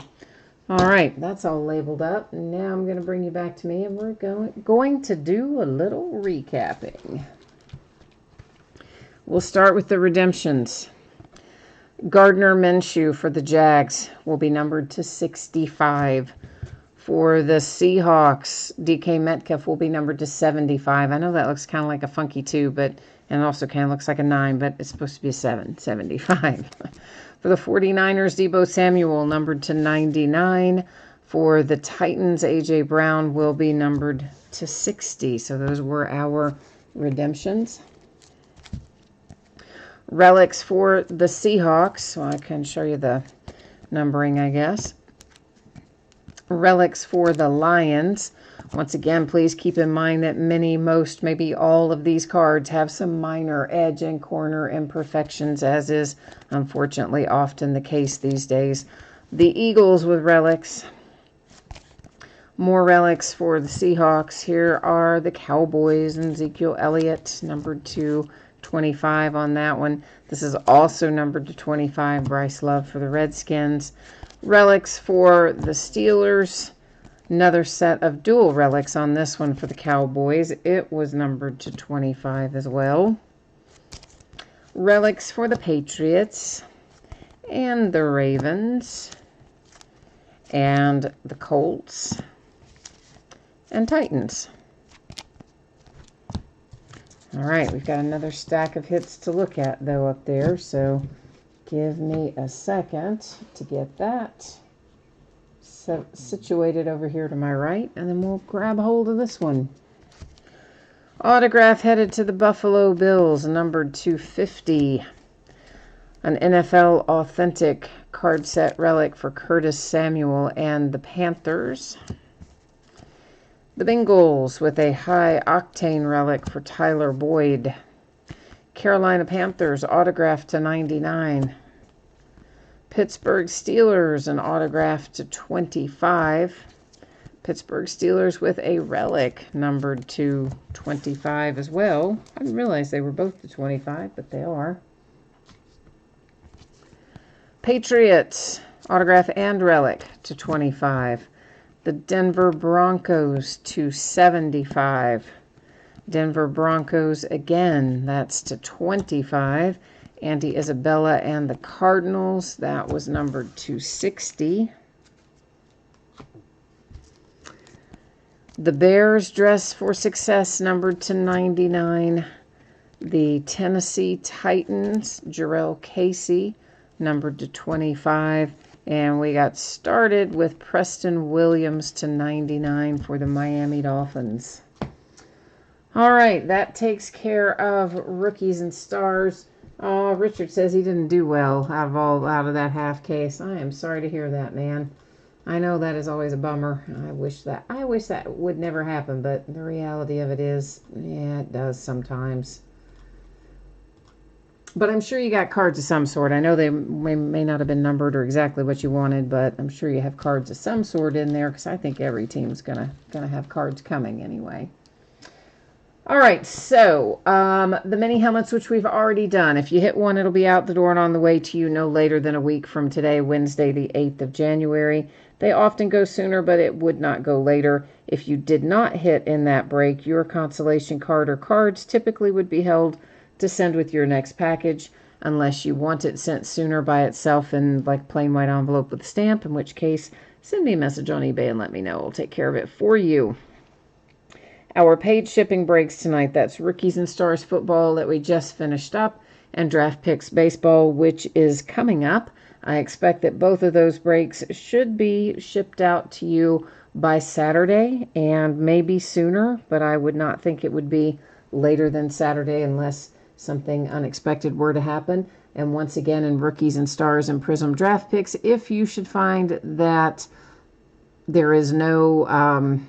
All right, that's all labeled up. Now I'm going to bring you back to me, and we're going to do a little recapping. We'll start with the redemptions. Gardner Minshew for the Jags will be numbered to 65. For the Seahawks, DK Metcalf will be numbered to 75. I know that looks kind of like a funky 2, and it also kind of looks like a 9, but it's supposed to be a 7, 75. For the 49ers, Deebo Samuel numbered to 99. For the Titans, A.J. Brown will be numbered to 60. So those were our redemptions. Relics for the Seahawks. Well, I can show you the numbering, I guess. Relics for the Lions. Once again, please keep in mind that most, maybe all of these cards have some minor edge and corner imperfections, as is unfortunately often the case these days. The Eagles with relics. More relics for the Seahawks. Here are the Cowboys and Ezekiel Elliott, numbered to 25 on that one. This is also numbered to 25. Bryce Love for the Redskins. Relics for the Steelers. Another set of dual relics on this one for the Cowboys. It was numbered to 25 as well. Relics for the Patriots and the Ravens and the Colts and Titans. All right, we've got another stack of hits to look at, though, up there, so give me a second to get that situated over here to my right, and then we'll grab hold of this one. Autograph headed to the Buffalo Bills, numbered 250. An NFL Authentic card set relic for Curtis Samuel and the Panthers. The Bengals with a high octane relic for Tyler Boyd. Carolina Panthers autograph to 99. Pittsburgh Steelers an autograph to 25. Pittsburgh Steelers with a relic numbered to 25 as well. I didn't realize they were both to 25, but they are. Patriots autograph and relic to 25. The Denver Broncos to 75. Denver Broncos again, that's to 25. Andy Isabella and the Cardinals, that was numbered to 60. The Bears dress for success, numbered to 99. The Tennessee Titans, Jarrell Casey, numbered to 25. And we got started with Preston Williams to 99 for the Miami Dolphins. All right, that takes care of rookies and stars. Oh, Richard says he didn't do well out of that half case. I am sorry to hear that, man. I know that is always a bummer. I wish that would never happen, but the reality of it is, yeah, it does sometimes. But I'm sure you got cards of some sort. I know they may not have been numbered or exactly what you wanted, but I'm sure you have cards of some sort in there, because I think every team's gonna have cards coming anyway. All right, so the mini helmets, which we've already done. If you hit one, it'll be out the door and on the way to you no later than a week from today, Wednesday, the 8th of January. They often go sooner, but it would not go later. If you did not hit in that break, your consolation card or cards typically would be held to send with your next package, unless you want it sent sooner by itself in like plain white envelope with a stamp, in which case send me a message on eBay and let me know. I'll take care of it for you. Our paid shipping breaks tonight. That's Rookies and Stars football that we just finished up, and Draft Picks baseball, which is coming up. I expect that both of those breaks should be shipped out to you by Saturday, and maybe sooner, but I would not think it would be later than Saturday unless something unexpected were to happen. And once again, in Rookies and Stars and Prizm Draft Picks, if you should find that there is no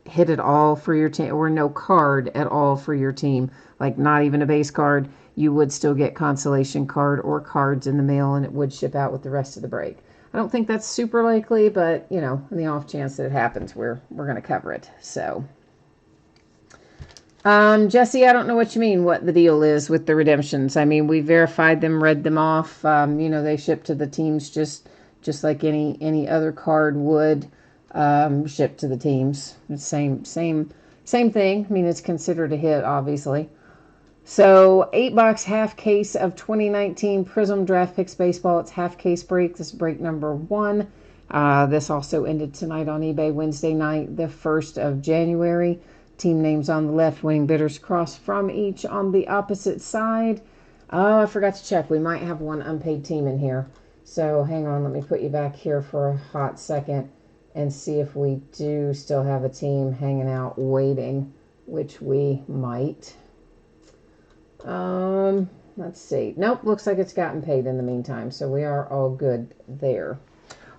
hit at all for your team, or no card at all for your team, like not even a base card, you would still get consolation card or cards in the mail, and it would ship out with the rest of the break. I don't think that's super likely, but you know, in the off chance that it happens, we're going to cover it. So Jesse, I don't know what you mean, what the deal is with the redemptions. I mean, we verified them, read them off. You know, they ship to the teams just like any other card would. Shipped to the teams. Same thing. I mean, it's considered a hit, obviously. So 8-box half case of 2019 Prizm Draft Picks baseball. It's half case break. This is break number 1. This also ended tonight on eBay, Wednesday night, the 1st of January. Team names on the left, winning bidders cross from each on the opposite side. Oh, I forgot to check. We might have one unpaid team in here. So hang on, let me put you back here for a hot second and see if we do still have a team hanging out waiting, which we might. Let's see. Nope, looks like it's gotten paid in the meantime, so we are all good there.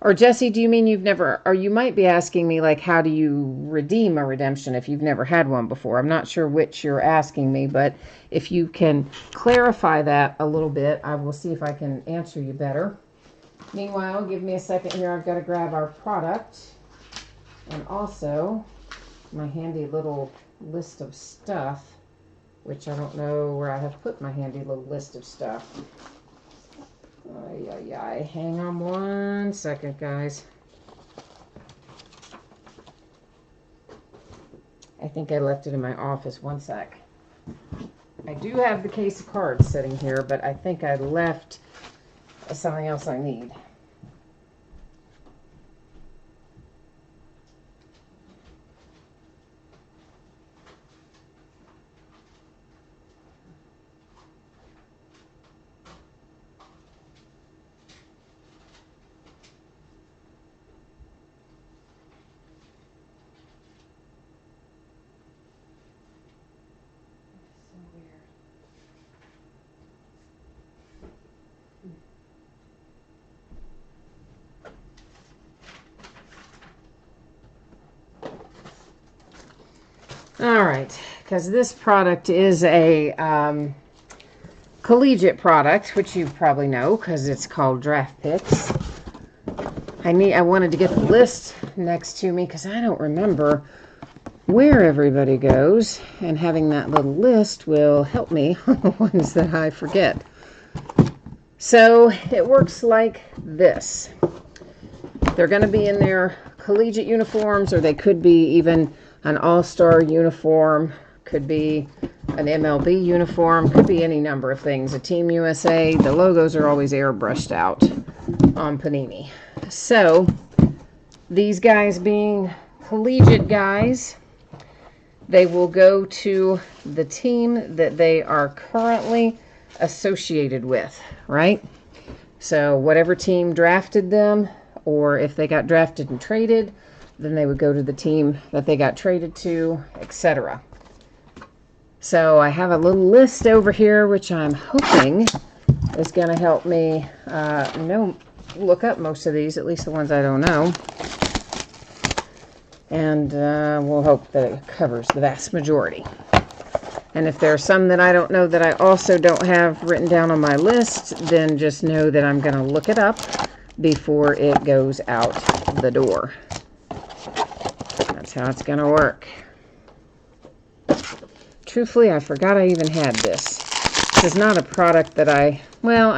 Or Jesse, do you mean you've never, or you might be asking me, like, how do you redeem a redemption if you've never had one before? I'm not sure which you're asking me, but if you can clarify that a little bit, I will see if I can answer you better. Meanwhile, give me a second here. I've got to grab our product and also my handy little list of stuff, which I don't know where I have put my handy little list of stuff. Hang on one second, guys. I think I left it in my office. One sec. I do have the case of cards sitting here, but I think I left something else I need. All right, because this product is a collegiate product, which you probably know because it's called Draft Picks. I wanted to get the list next to me because I don't remember where everybody goes, and having that little list will help me on the ones that I forget. So it works like this. They're going to be in their collegiate uniforms, or they could be even an all-star uniform, could be an MLB uniform, could be any number of things. A Team USA, the logos are always airbrushed out on Panini. So these guys being collegiate guys, they will go to the team that they are currently associated with, right? So whatever team drafted them, or if they got drafted and traded, then they would go to the team that they got traded to, etc. So I have a little list over here, which I'm hoping is going to help me look up most of these, at least the ones I don't know. And we'll hope that it covers the vast majority. And if there are some that I don't know that I also don't have written down on my list, then just know that I'm going to look it up before it goes out the door. That's how it's going to work. Truthfully, I forgot I even had this. This is not a product that I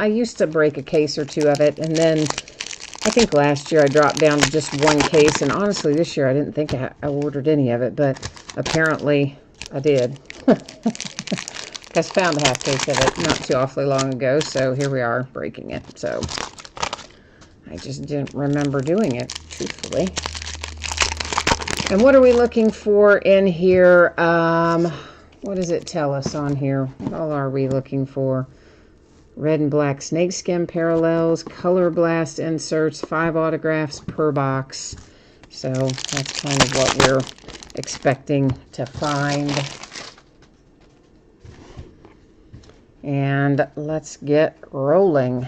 used to break a case or two of it, and then I think last year I dropped down to just one case, and honestly this year I didn't think I ordered any of it, but apparently I did. I found a half case of it not too awfully long ago, so here we are breaking it. So I just didn't remember doing it, truthfully. And what are we looking for in here? What does it tell us on here? What all are we looking for? Red and black snakeskin parallels, color blast inserts, 5 autographs per box. So that's kind of what we're expecting to find. And let's get rolling.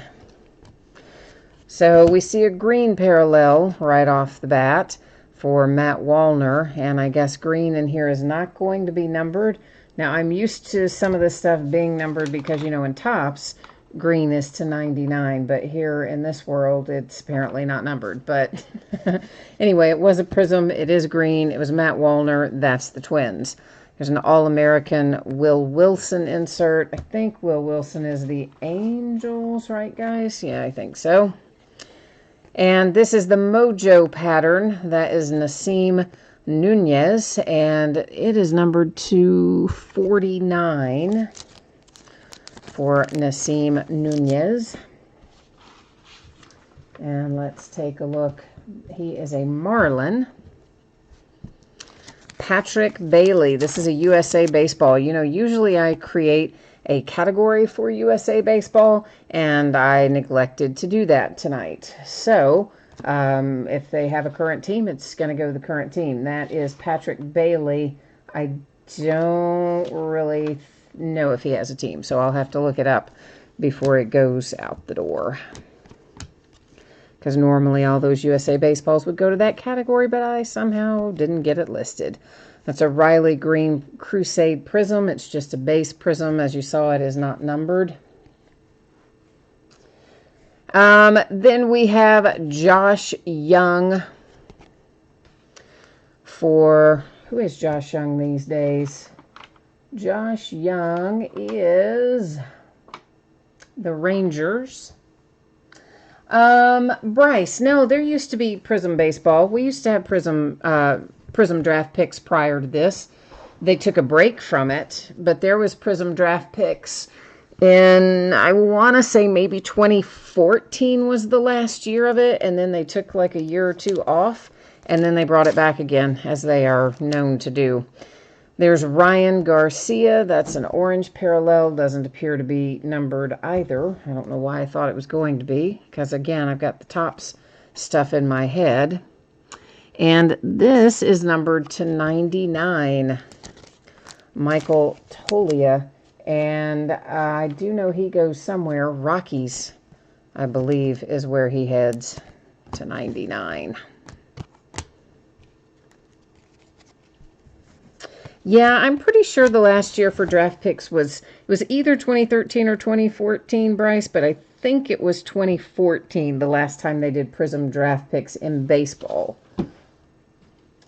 So we see a green parallel right off the bat for Matt Wallner, and I guess green in here is not going to be numbered. Now I'm used to some of this stuff being numbered because, you know, in Topps, green is to 99, but here in this world, it's apparently not numbered. But anyway, it was a Prizm. It is green. It was Matt Wallner. That's the Twins. There's an All-American Will Wilson insert. I think Will Wilson is the Angels, right, guys? Yeah, I think so. And this is the Mojo pattern. That is Nasim Nunez, and it is numbered to 49 for Nasim Nunez. And let's take a look. He is a Marlin. Patrick Bailey. This is a USA Baseball. You know, usually I create a category for USA Baseball, and I neglected to do that tonight. So, if they have a current team, it's going to go to the current team. That is Patrick Bailey. I don't really know if he has a team, so I'll have to look it up before it goes out the door. Because normally all those USA Baseballs would go to that category, but I somehow didn't get it listed. That's a Riley Green Crusade Prizm. It's just a base Prizm. As you saw, it is not numbered. Then we have Josh Young for... Who is Josh Young these days? Josh Young is the Rangers. Bryce. No, there used to be Prizm Baseball. We used to have Prizm Draft Picks prior to this. They took a break from it, but there was Prizm Draft Picks in, I want to say maybe 2014 was the last year of it, and then they took like a year or two off, and then they brought it back again, as they are known to do. There's Ryan Garcia. That's an orange parallel. Doesn't appear to be numbered either. I don't know why I thought it was going to be, because again, I've got the Topps stuff in my head. And this is numbered to 99. Michael Tolia. And I do know he goes somewhere. Rockies, I believe, is where he heads, to 99. Yeah, I'm pretty sure the last year for draft picks was, it was either 2013 or 2014, Bryce, but I think it was 2014 the last time they did Prizm draft picks in baseball.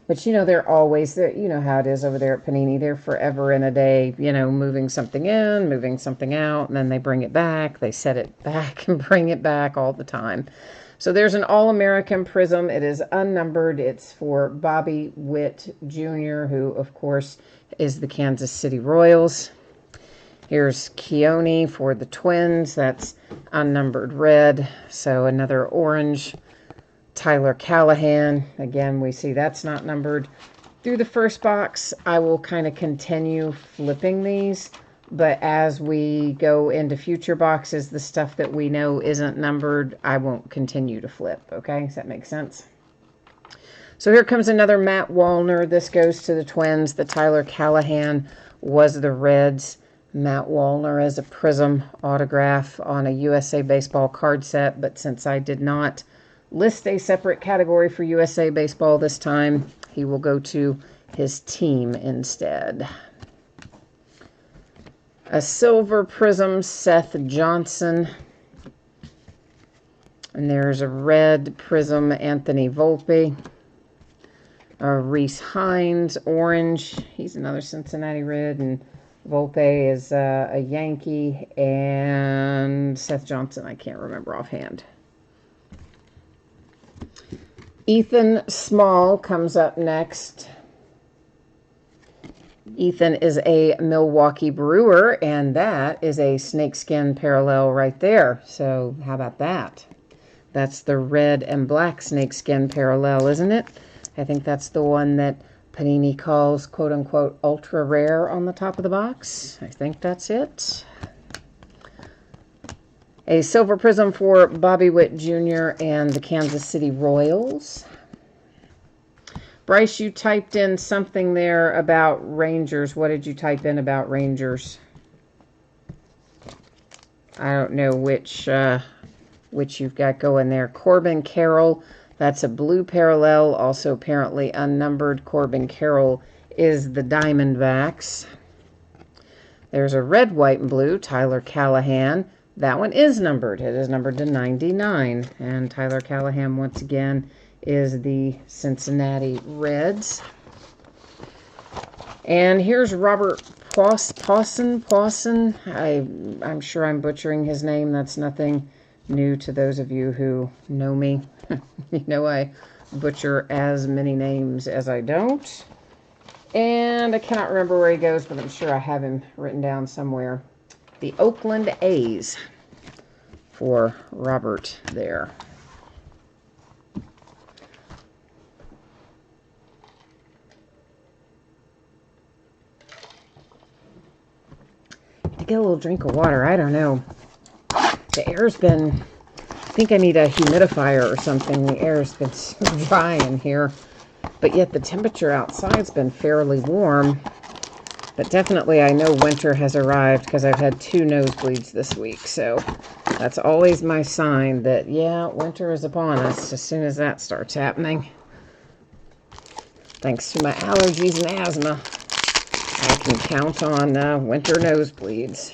But you know, they're always there. You know how it is over there at Panini. They're forever and a day, you know, moving something in, moving something out, and then they bring it back. They set it back and bring it back all the time. So there's an All-American Prizm. It is unnumbered. It's for Bobby Witt Jr., who, of course, is the Kansas City Royals. Here's Keone for the Twins. That's unnumbered red. So another orange. Tyler Callahan. Again, we see that's not numbered. Through the first box, I will kind of continue flipping these. But as we go into future boxes, the stuff that we know isn't numbered, I won't continue to flip. Okay, does that make sense? So here comes another Matt Wallner. This goes to the Twins. The Tyler Callahan was the Reds. Matt Wallner is a Prizm autograph on a USA Baseball card set. But since I did not list a separate category for USA Baseball this time, he will go to his team instead. A silver Prizm, Seth Johnson. And there's a red Prizm, Anthony Volpe. Reese Hines, orange. He's another Cincinnati Red. And Volpe is a Yankee. And Seth Johnson, I can't remember offhand. Ethan Small comes up next. Ethan is a Milwaukee Brewer, and that is a snakeskin parallel right there. So how about that? That's the red and black snakeskin parallel, isn't it? I think that's the one that Panini calls, quote-unquote, ultra rare on the top of the box. I think that's it. A silver Prizm for Bobby Witt Jr. and the Kansas City Royals. Bryce, you typed in something there about Rangers. What did you type in about Rangers? I don't know which you've got going there. Corbin Carroll, that's a blue parallel, also apparently unnumbered. Corbin Carroll is the Diamondbacks. There's a red, white, and blue, Tyler Callahan. That one is numbered. It is numbered to 99. And Tyler Callahan, once again, is the Cincinnati Reds. And here's Robert Pawson. I'm sure I'm butchering his name. That's nothing new to those of you who know me. You know I butcher as many names as I don't. And I cannot remember where he goes, but I'm sure I have him written down somewhere. The Oakland A's for Robert there. To get a little drink of water, I don't know. The air's been, I think I need a humidifier or something. The air's been so dry in here. But yet the temperature outside's been fairly warm. But definitely I know winter has arrived because I've had 2 nosebleeds this week. So that's always my sign that, yeah, winter is upon us as soon as that starts happening. Thanks to my allergies and asthma, I can count on winter nosebleeds.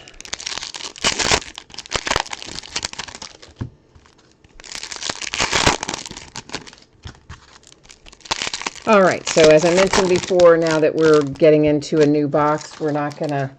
All right, so as I mentioned before, now that we're getting into a new box, we're not going to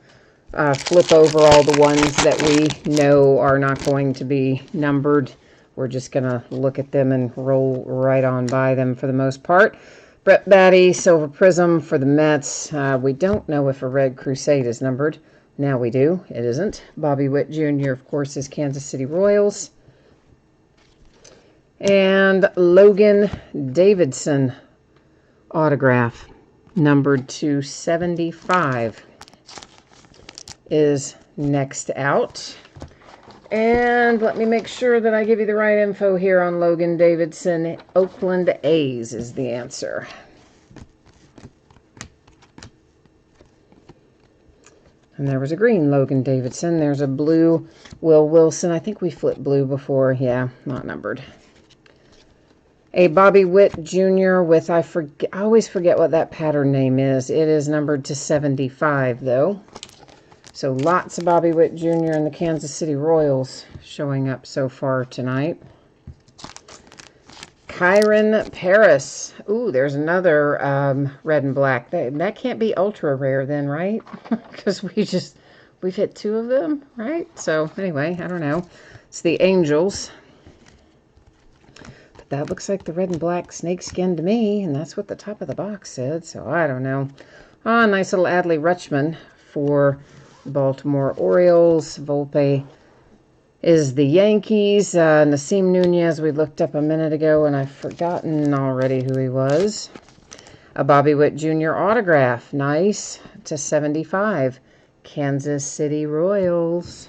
flip over all the ones that we know are not going to be numbered. We're just going to look at them and roll right on by them for the most part. Brett Baty, silver Prizm for the Mets. We don't know if a red Crusade is numbered. Now we do. It isn't. Bobby Witt Jr., of course, is Kansas City Royals. And Logan Davidson autograph, numbered to 75, is next out. And let me make sure that I give you the right info here on Logan Davidson. Oakland A's is the answer. And there was a green Logan Davidson. There's a blue Will Wilson. I think we flipped blue before. Yeah, not numbered. A Bobby Witt Jr. with, I always forget what that pattern name is. It is numbered to 75, though. So lots of Bobby Witt Jr. and the Kansas City Royals showing up so far tonight. Kyron Paris. Ooh, there's another red and black. That can't be ultra rare then, right? Because we've hit 2 of them, right? So anyway, I don't know. It's the Angels. But that looks like the red and black snakeskin to me, and that's what the top of the box said, so I don't know. Ah, nice little Adley Rutschman for Baltimore Orioles. Volpe is the Yankees. Nasim Nunez we looked up a minute ago, and I've forgotten already who he was. A Bobby Witt Jr. autograph. Nice. To 75. Kansas City Royals.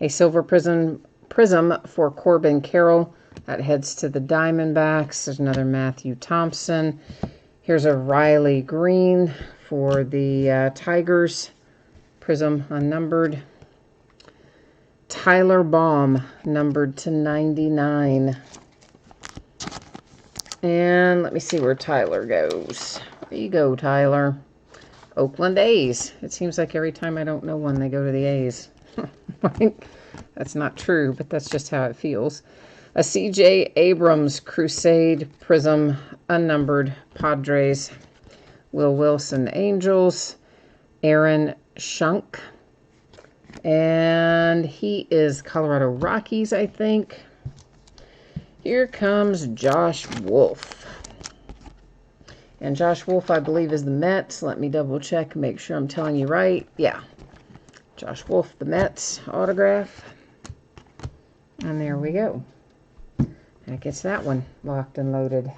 A silver prism for Corbin Carroll. That heads to the Diamondbacks. There's another Matthew Thompson. Here's a Riley Green for the Tigers. Prism unnumbered. Tyler Baum, numbered to 99. And let me see where Tyler goes. There you go, Tyler. Oakland A's. It seems like every time I don't know one, they go to the A's. That's not true, but that's just how it feels. A C.J. Abrams Crusade Prism unnumbered Padres. Will Wilson Angels. Aaron Schunk. And he is Colorado Rockies, I think. Here comes Josh Wolf. And Josh Wolf, I believe, is the Mets. Let me double check, make sure I'm telling you right. Yeah. Josh Wolf, the Mets autograph. And there we go. That gets that one locked and loaded.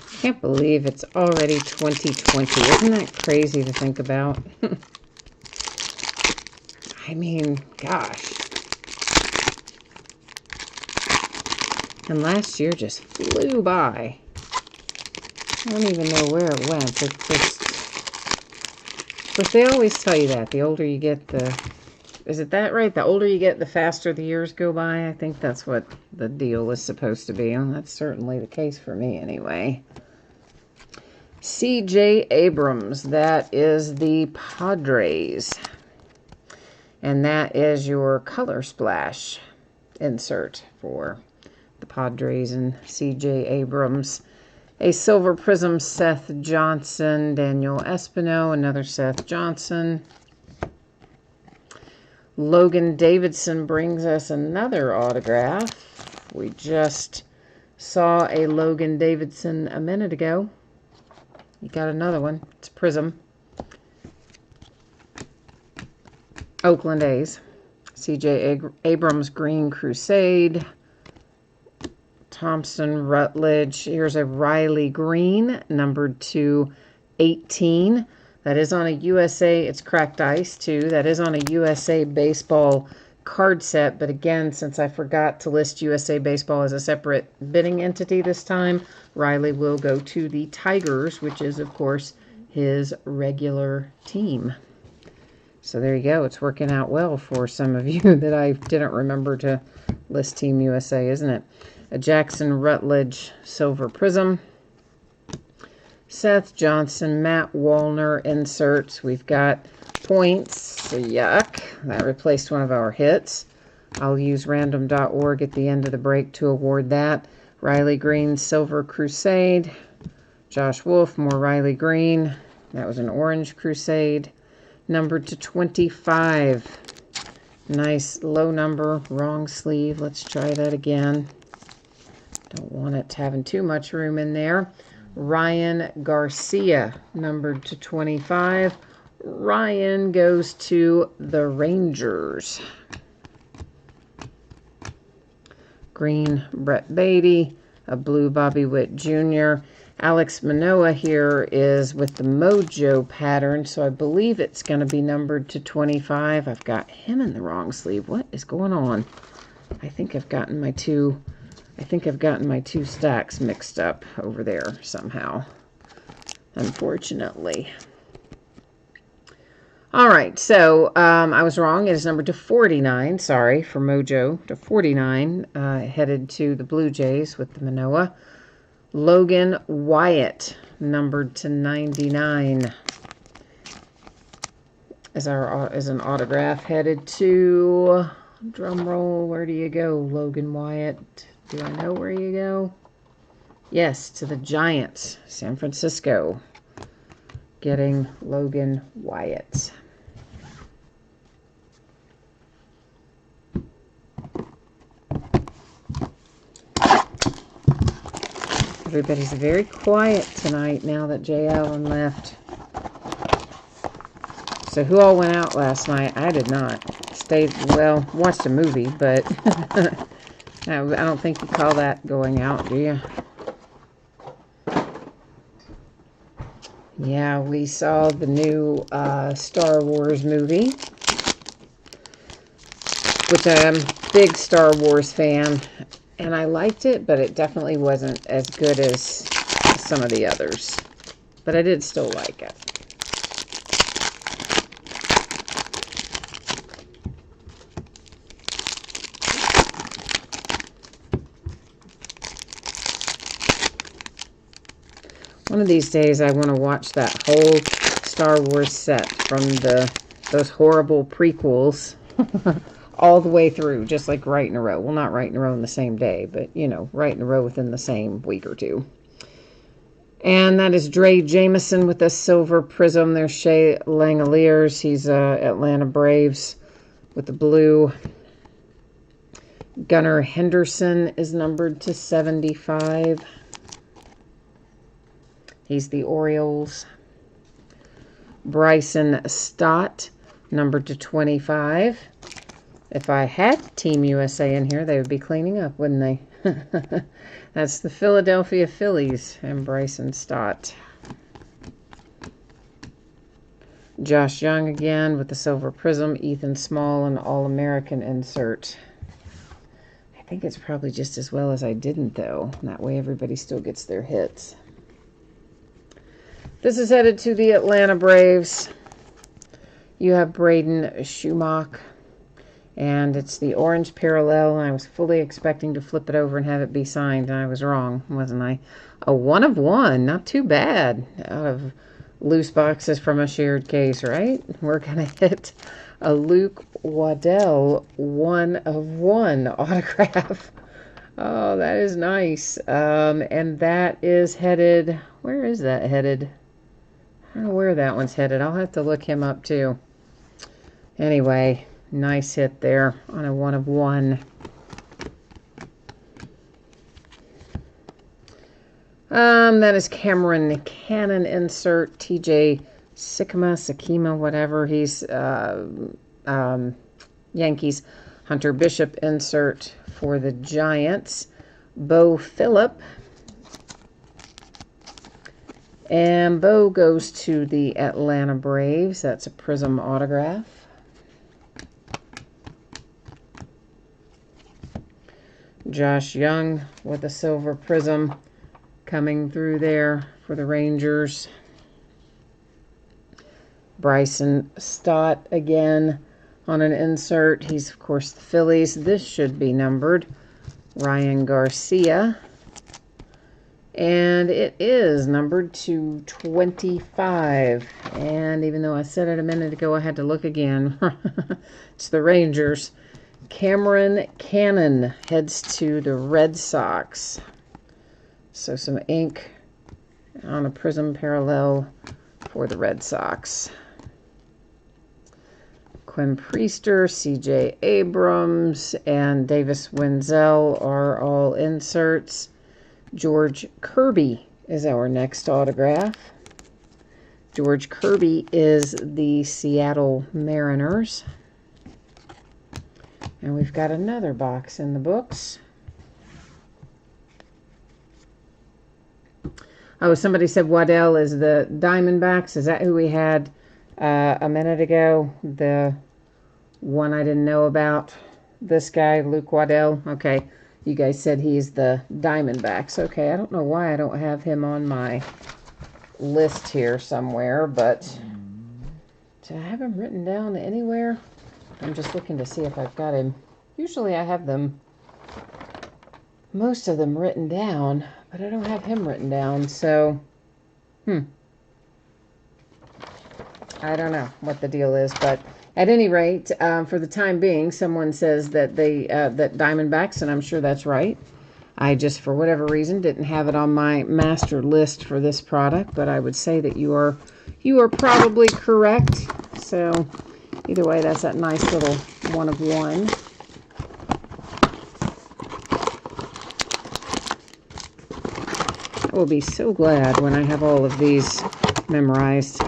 I can't believe it's already 2020. Isn't that crazy to think about? I mean, gosh. And last year just flew by. I don't even know where it went. It just... But they always tell you that. The older you get, the... Is it that right? The older you get, the faster the years go by? I think that's what the deal is supposed to be. And that's certainly the case for me anyway. C.J. Abrams, that is the Padres. And that is your color splash insert for the Padres and C.J. Abrams. A silver prism, Seth Johnson, Daniel Espino, another Seth Johnson. Logan Davidson brings us another autograph. We just saw a Logan Davidson a minute ago. You got another one. It's Prism. Oakland A's. C.J. Abrams Green Crusade. Thompson Rutledge. Here's a Riley Green, numbered to 18. That is on a USA. It's cracked ice, too. That is on a USA Baseball card set. But again, since I forgot to list USA Baseball as a separate bidding entity this time, Riley will go to the Tigers, which is, of course, his regular team. So there you go. It's working out well for some of you that I didn't remember to list Team USA, isn't it? A Jackson Rutledge Silver Prism. Seth Johnson, Matt Wallner inserts. We've got points. Yuck. That replaced one of our hits. I'll use random.org at the end of the break to award that. Riley Green, Silver Crusade. Josh Wolf, more Riley Green. That was an Orange Crusade. Numbered to 25. Nice low number, wrong sleeve. Let's try that again. Don't want it having too much room in there. Ryan Garcia, numbered to 25. Ryan goes to the Rangers. green Brett Beatty, a blue Bobby Witt Jr. Alex Manoah here is with the Mojo pattern, so I believe it's going to be numbered to 25. I've got him in the wrong sleeve. What is going on? I think I've gotten my two stacks mixed up over there somehow, unfortunately. All right, so I was wrong. It is numbered to 49. Sorry, for Mojo, to 49. Headed to the Blue Jays with the Manoah. Logan Wyatt, numbered to 99. Is an autograph. Headed to, drum roll, where do you go, Logan Wyatt? Do I know where you go? Yes, to the Giants, San Francisco. Getting Logan Wyatt. Everybody's very quiet tonight now that Jay Allen left. So who all went out last night? I did not. Watched a movie, but I don't think you call that going out, do you? Yeah, we saw the new Star Wars movie, which I am a big Star Wars fan. And I liked it, but it definitely wasn't as good as some of the others. But I did still like it. One of these days I want to watch that whole Star Wars set from those horrible prequels all the way through, just like right in a row. Well, not right in a row in the same day, but, you know, right in a row within the same week or two. And that is Dre Jameson with the silver prism. There's Shea Langoliers. He's Atlanta Braves with the blue. Gunnar Henderson is numbered to 75. He's the Orioles. Bryson Stott, numbered to 25. If I had Team USA in here, they would be cleaning up, wouldn't they? That's the Philadelphia Phillies and Bryson Stott. Josh Young again with the silver prism. Ethan Small, an All-American insert. I think it's probably just as well as I didn't, though. That way everybody still gets their hits. This is headed to the Atlanta Braves. You have Braden Schumacher. And it's the orange parallel. I was fully expecting to flip it over and have it be signed, and I was wrong, wasn't I? A 1 of 1. Not too bad. Out of loose boxes from a shared case, right? We're going to hit a Luke Waddell 1 of 1 autograph. Oh, that is nice. And that is headed... Where is that headed? I don't know where that one's headed. I'll have to look him up, too. Anyway... Nice hit there on a 1 of 1. That is Cameron Cannon insert. TJ Sakima, whatever. He's Yankees. Hunter Bishop insert for the Giants. Bo Phillip. And Bo goes to the Atlanta Braves. That's a Prism autograph. Josh Young with a silver prism coming through there for the Rangers. Bryson Stott again on an insert. He's, of course, the Phillies. This should be numbered. Ryan Garcia. And it is numbered to 25. And even though I said it a minute ago, I had to look again. It's the Rangers. Cameron Cannon heads to the Red Sox. So some ink on a prism parallel for the Red Sox. Quinn Priester, C.J. Abrams, and Davis Wenzel are all inserts. George Kirby is our next autograph. George Kirby is the Seattle Mariners. And we've got another box in the books. Oh, somebody said Waddell is the Diamondbacks. Is that who we had a minute ago? The one I didn't know about. This guy, Luke Waddell. Okay. You guys said he's the Diamondbacks. Okay. I don't know why I don't have him on my list here somewhere, but do I have him written down anywhere? I'm just looking to see if I've got him. Usually I have them, most of them written down, but I don't have him written down, so, I don't know what the deal is, but at any rate, for the time being, someone says that that Diamondbacks, and I'm sure that's right. I just, for whatever reason, didn't have it on my master list for this product, but I would say that you are probably correct. So either way, that's that nice little one of one. I will be so glad when I have all of these memorized.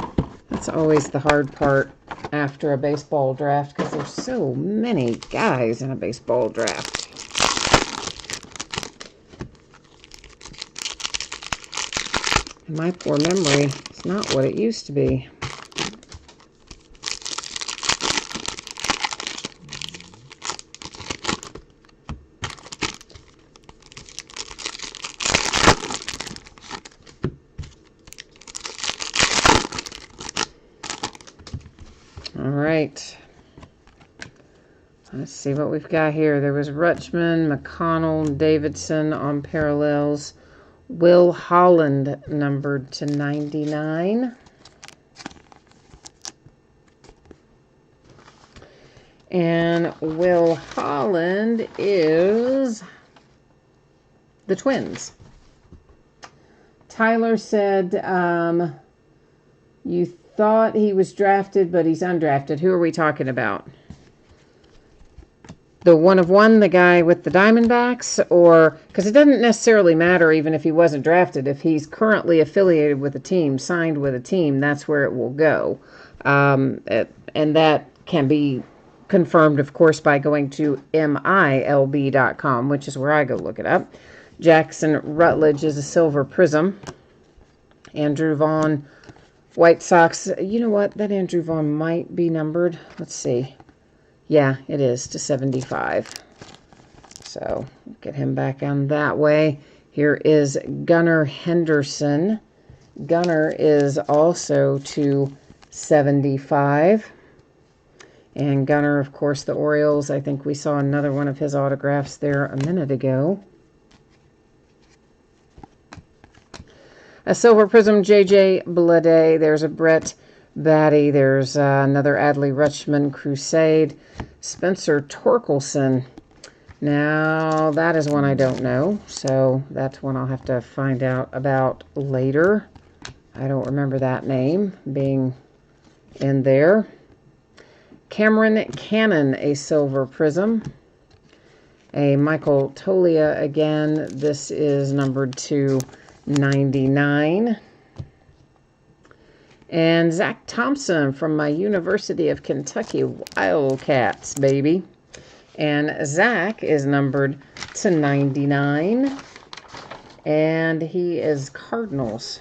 That's always the hard part after a baseball draft, because there's so many guys in a baseball draft. And my poor memory is not what it used to be. All right. Let's see what we've got here. There was Rutschman, McConnell, Davidson on parallels. Will Holland numbered to 99. And Will Holland is the Twins. Tyler said you thought he was drafted, but he's undrafted. Who are we talking about? The one of one, the guy with the Diamondbacks? Or, because it doesn't necessarily matter even if he wasn't drafted. If he's currently affiliated with a team, signed with a team, that's where it will go. And that can be confirmed, of course, by going to MILB.com, which is where I go look it up. Jackson Rutledge is a silver prism. Andrew Vaughn, White Sox. You know what? That Andrew Vaughn might be numbered. Let's see. Yeah, it is to 75. So get him back on that way. Here is Gunnar Henderson. Gunnar is also to 75. And Gunnar, of course, the Orioles. I think we saw another one of his autographs there a minute ago. A silver prism, J.J. Bleday. There's a Brett Batty. There's another Adley Rutschman Crusade. Spencer Torkelson. Now, that is one I don't know, so that's one I'll have to find out about later. I don't remember that name being in there. Cameron Cannon, a silver prism. A Michael Tolia again. This is numbered to 99. And Zach Thompson from my University of Kentucky Wildcats, baby. And Zach is numbered to 99. And he is Cardinals.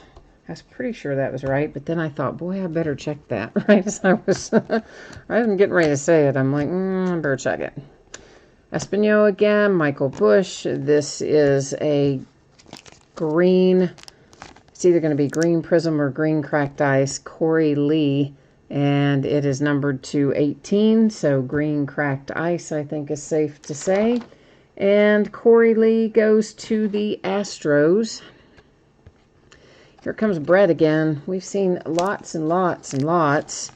I was pretty sure that was right, but then I thought, boy, I better check that. Right as I was getting ready to say it, I'm like, I better check it. Espino again, Michael Bush. This is a green. It's either going to be green prism or green cracked ice. Corey Lee, and it is numbered to 18, so green cracked ice, I think, is safe to say. And Corey Lee goes to the Astros. Here comes Brett again. We've seen lots and lots and lots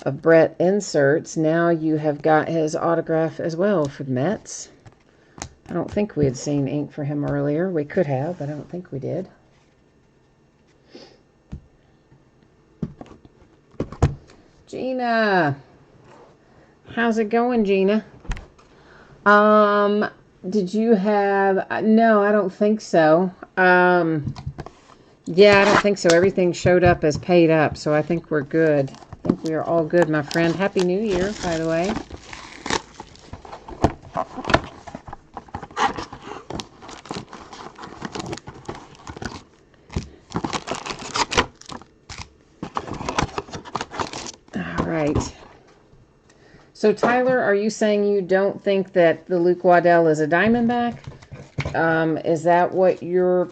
of Brett inserts. Now you have got his autograph as well for the Mets. I don't think we had seen ink for him earlier. We could have, but I don't think we did. Gina. How's it going, Gina? Did you have... No, I don't think so. Yeah, I don't think so. Everything showed up as paid up, so I think we're good. I think we are all good, my friend. Happy New Year, by the way. right. So, Tyler, are you saying you don't think that the Luke Waddell is a Diamondback? Is that what you're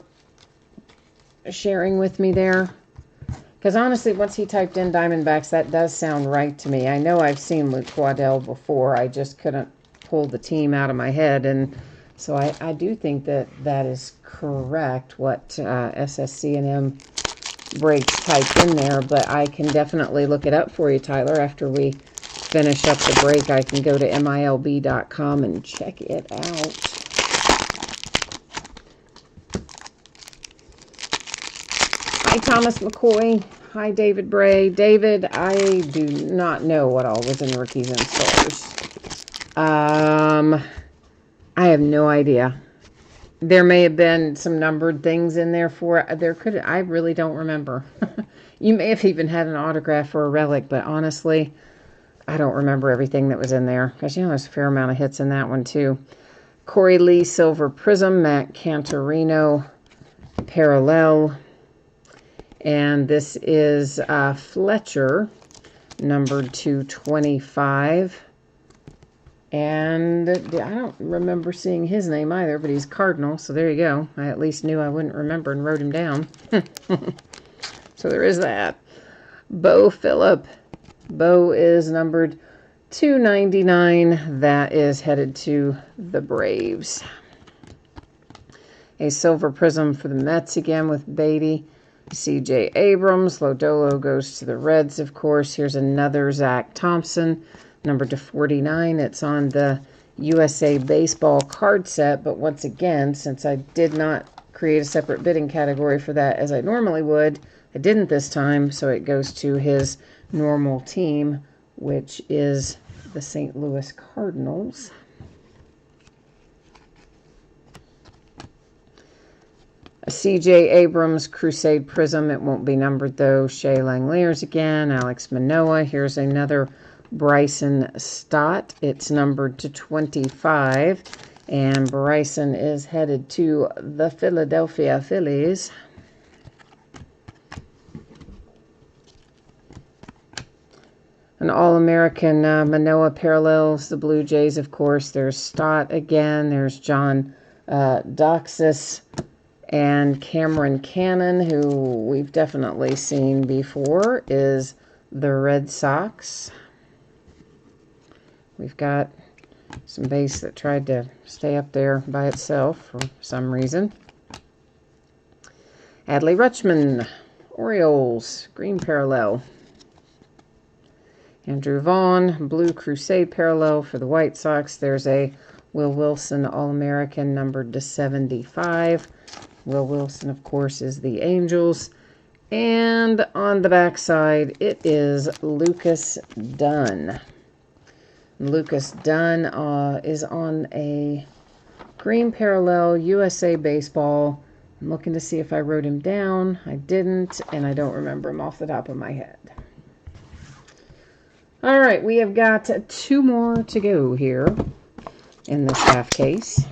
sharing with me there? Because honestly, once he typed in Diamondbacks, that does sound right to me. I know I've seen Luke Waddell before. I just couldn't pull the team out of my head. And so I do think that that is correct, what SSC&M breaks typed in there. But I can definitely look it up for you, Tyler. After we finish up the break, I can go to MILB.com and check it out. Hi, Thomas McCoy. Hi, David Bray. David, I do not know what all was in Rookies and Stars. I have no idea. There may have been some numbered things in there I really don't remember. You may have even had an autograph or a relic, but honestly, I don't remember everything that was in there. Because, there's a fair amount of hits in that one, too. Corey Lee, Silver Prizm, Matt Cantorino, Parallel. And this is Fletcher, numbered 225. And I don't remember seeing his name either, but he's Cardinal, so there you go. I at least knew I wouldn't remember and wrote him down. So there is that. Bo Phillip. Bo is numbered 299. That is headed to the Braves. A Silver Prizm for the Mets again with Beatty. C.J. Abrams. Lodolo goes to the Reds, of course. Here's another Zach Thompson, number 249. It's on the USA Baseball card set, but once again, since I did not create a separate bidding category for that as I normally would, I didn't this time, so it goes to his normal team, which is the St. Louis Cardinals. C.J. Abrams, Crusade Prizm. It won't be numbered, though. Shea Langeliers again. Alex Manoah. Here's another Bryson Stott. It's numbered to 25. And Bryson is headed to the Philadelphia Phillies. An All-American Manoah parallels the Blue Jays, of course. There's Stott again. There's John Doxis. And Cameron Cannon, who we've definitely seen before, is the Red Sox. We've got some base that tried to stay up there by itself for some reason. Adley Rutschman, Orioles, green parallel. Andrew Vaughn, blue Crusade parallel for the White Sox. There's a Will Wilson All-American numbered to 75. Will Wilson, of course, is the Angels. And on the back side, it is Lucas Dunn. Lucas Dunn is on a green parallel USA Baseball. I'm looking to see if I wrote him down. I didn't, and I don't remember him off the top of my head. All right, we have got 2 more to go here in this half case.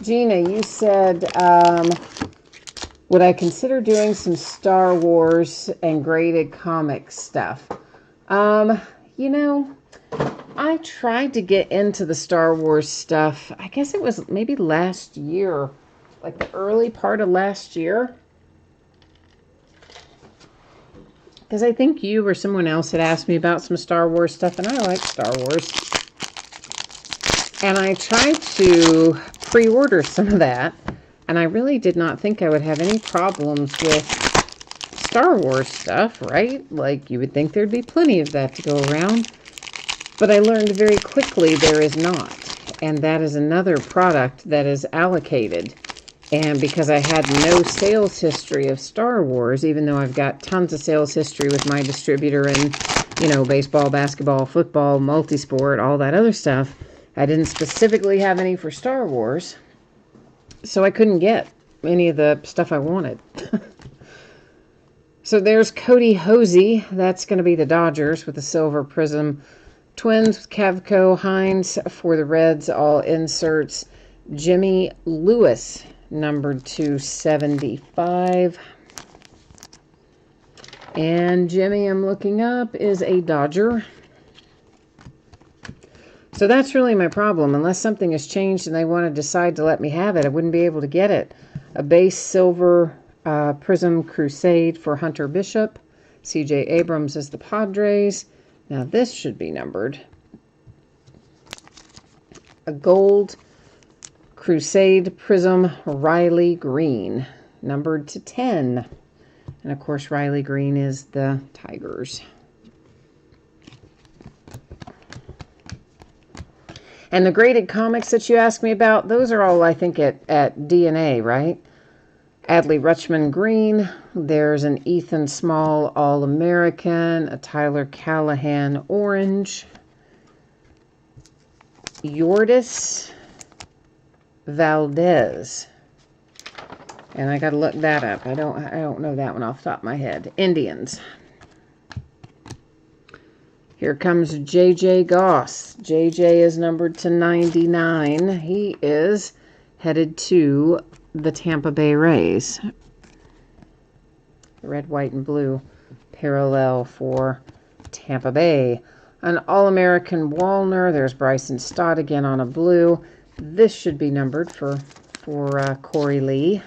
Gina, you said, would I consider doing some Star Wars and graded comic stuff? I tried to get into the Star Wars stuff. I guess it was maybe last year, like the early part of last year. Because I think you or someone else had asked me about some Star Wars stuff, and I like Star Wars. And I tried to pre-order some of that, and I really did not think I would have any problems with Star Wars stuff, right? Like, you would think there'd be plenty of that to go around, but I learned very quickly there is not, and that is another product that is allocated. And because I had no sales history of Star Wars, even though I've got tons of sales history with my distributor and, baseball, basketball, football, multi-sport, all that other stuff, I didn't specifically have any for Star Wars, so I couldn't get any of the stuff I wanted. So there's Cody Hosey. That's going to be the Dodgers with the Silver Prizm. Twins with Cavco. Hines for the Reds, all inserts. Jimmy Lewis, numbered to 75. And Jimmy, I'm looking up, is a Dodger. So that's really my problem. Unless something has changed and they want to decide to let me have it, I wouldn't be able to get it. A base silver Prizm Crusade for Hunter Bishop. C.J. Abrams is the Padres. Now this should be numbered. A gold Crusade Prizm Riley Green, numbered to 10. And of course Riley Green is the Tigers. And the graded comics that you asked me about, those are all, I think, at DNA, right? Adley Rutschman Green. There's an Ethan Small All-American. A Tyler Callahan Orange. Yordis Valdez. And I got to look that up. I don't know that one off the top of my head. Indians. Here comes J.J. Goss. J.J. is numbered to 99. He is headed to the Tampa Bay Rays. Red, white, and blue parallel for Tampa Bay. An All-American Wallner. There's Bryson Stott again on a blue. This should be numbered for Corey Lee.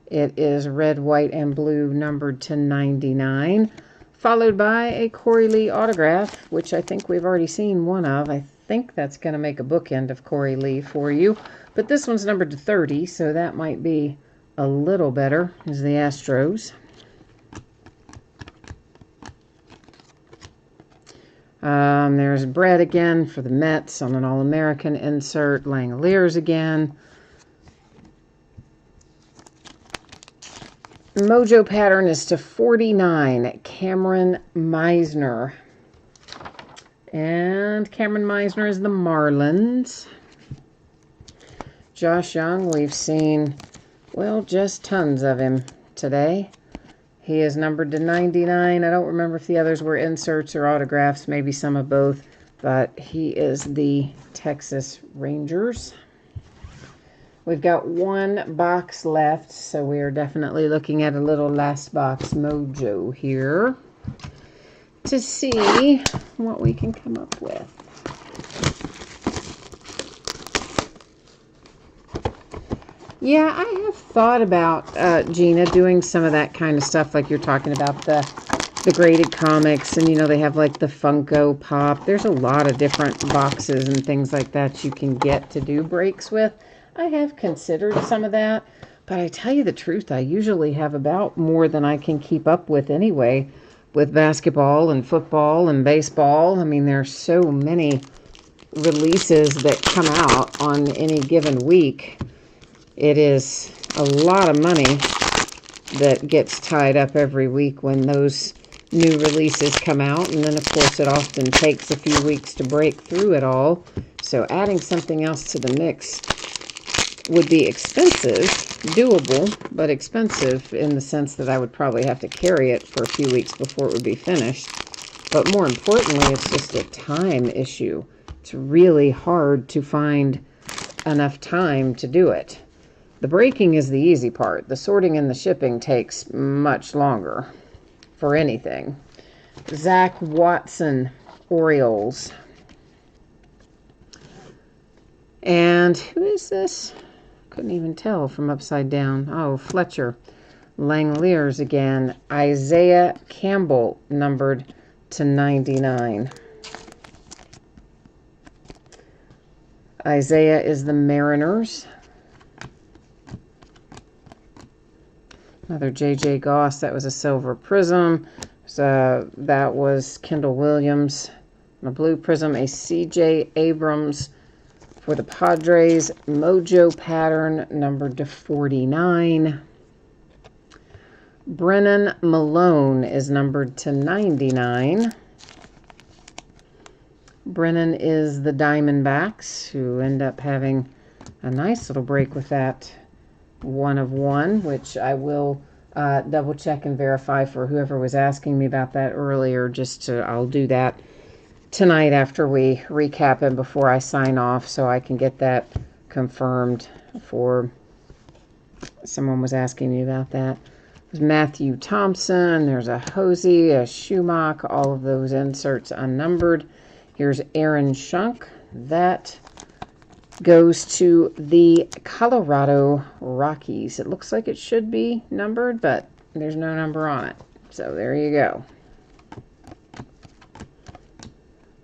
It is red, white, and blue numbered to 99. Followed by a Corey Lee autograph, which I think we've already seen one of. I think that's going to make a bookend of Corey Lee for you. But this one's numbered to 30, so that might be a little better, as the Astros. There's Brett again for the Mets on an All-American insert. Langoliers again. Mojo pattern is to 49. Cameron Meisner. And Cameron Meisner is the Marlins. Josh Young, we've seen, well, just tons of him today. He is numbered to 99. I don't remember if the others were inserts or autographs, maybe some of both, but he is the Texas Rangers. We've got one box left, so we are definitely looking at a little last box mojo here to see what we can come up with. Yeah, I have thought about, Gina, doing some of that kind of stuff like you're talking about, the graded comics, and, you know, they have like the Funko Pop. There's a lot of different boxes and things like that you can get to do breaks with. I have considered some of that, but I tell you the truth, I usually have about more than I can keep up with anyway, with basketball and football and baseball. I mean, there's so many releases that come out on any given week. It is a lot of money that gets tied up every week when those new releases come out, and then of course it often takes a few weeks to break through it all. So adding something else to the mix would be expensive, doable, but expensive in the sense that I would probably have to carry it for a few weeks before it would be finished. But more importantly, it's just a time issue. It's really hard to find enough time to do it. The breaking is the easy part. The sorting and the shipping takes much longer for anything. Zach Watson, Orioles. And who is this? Couldn't even tell from upside down. Oh, Fletcher. Langoliers again. Isaiah Campbell, numbered to 99. Isaiah is the Mariners. Another J.J. Goss. That was a silver prism. So that was Kendall Williams. A blue prism. A C.J. Abrams for the Padres. Mojo pattern numbered to 49. Brennan Malone is numbered to 99. Brennan is the Diamondbacks, who end up having a nice little break with that 1 of 1, which I will double check and verify for whoever was asking me about that earlier. I'll do that tonight after we recap and before I sign off, so I can get that confirmed for Someone was asking me about that. There's Matthew Thompson. There's a Hosey, a Schumacher. All of those inserts unnumbered. Here's Aaron Schunk. That goes to the Colorado Rockies. It looks like it should be numbered, but there's no number on it. So there you go.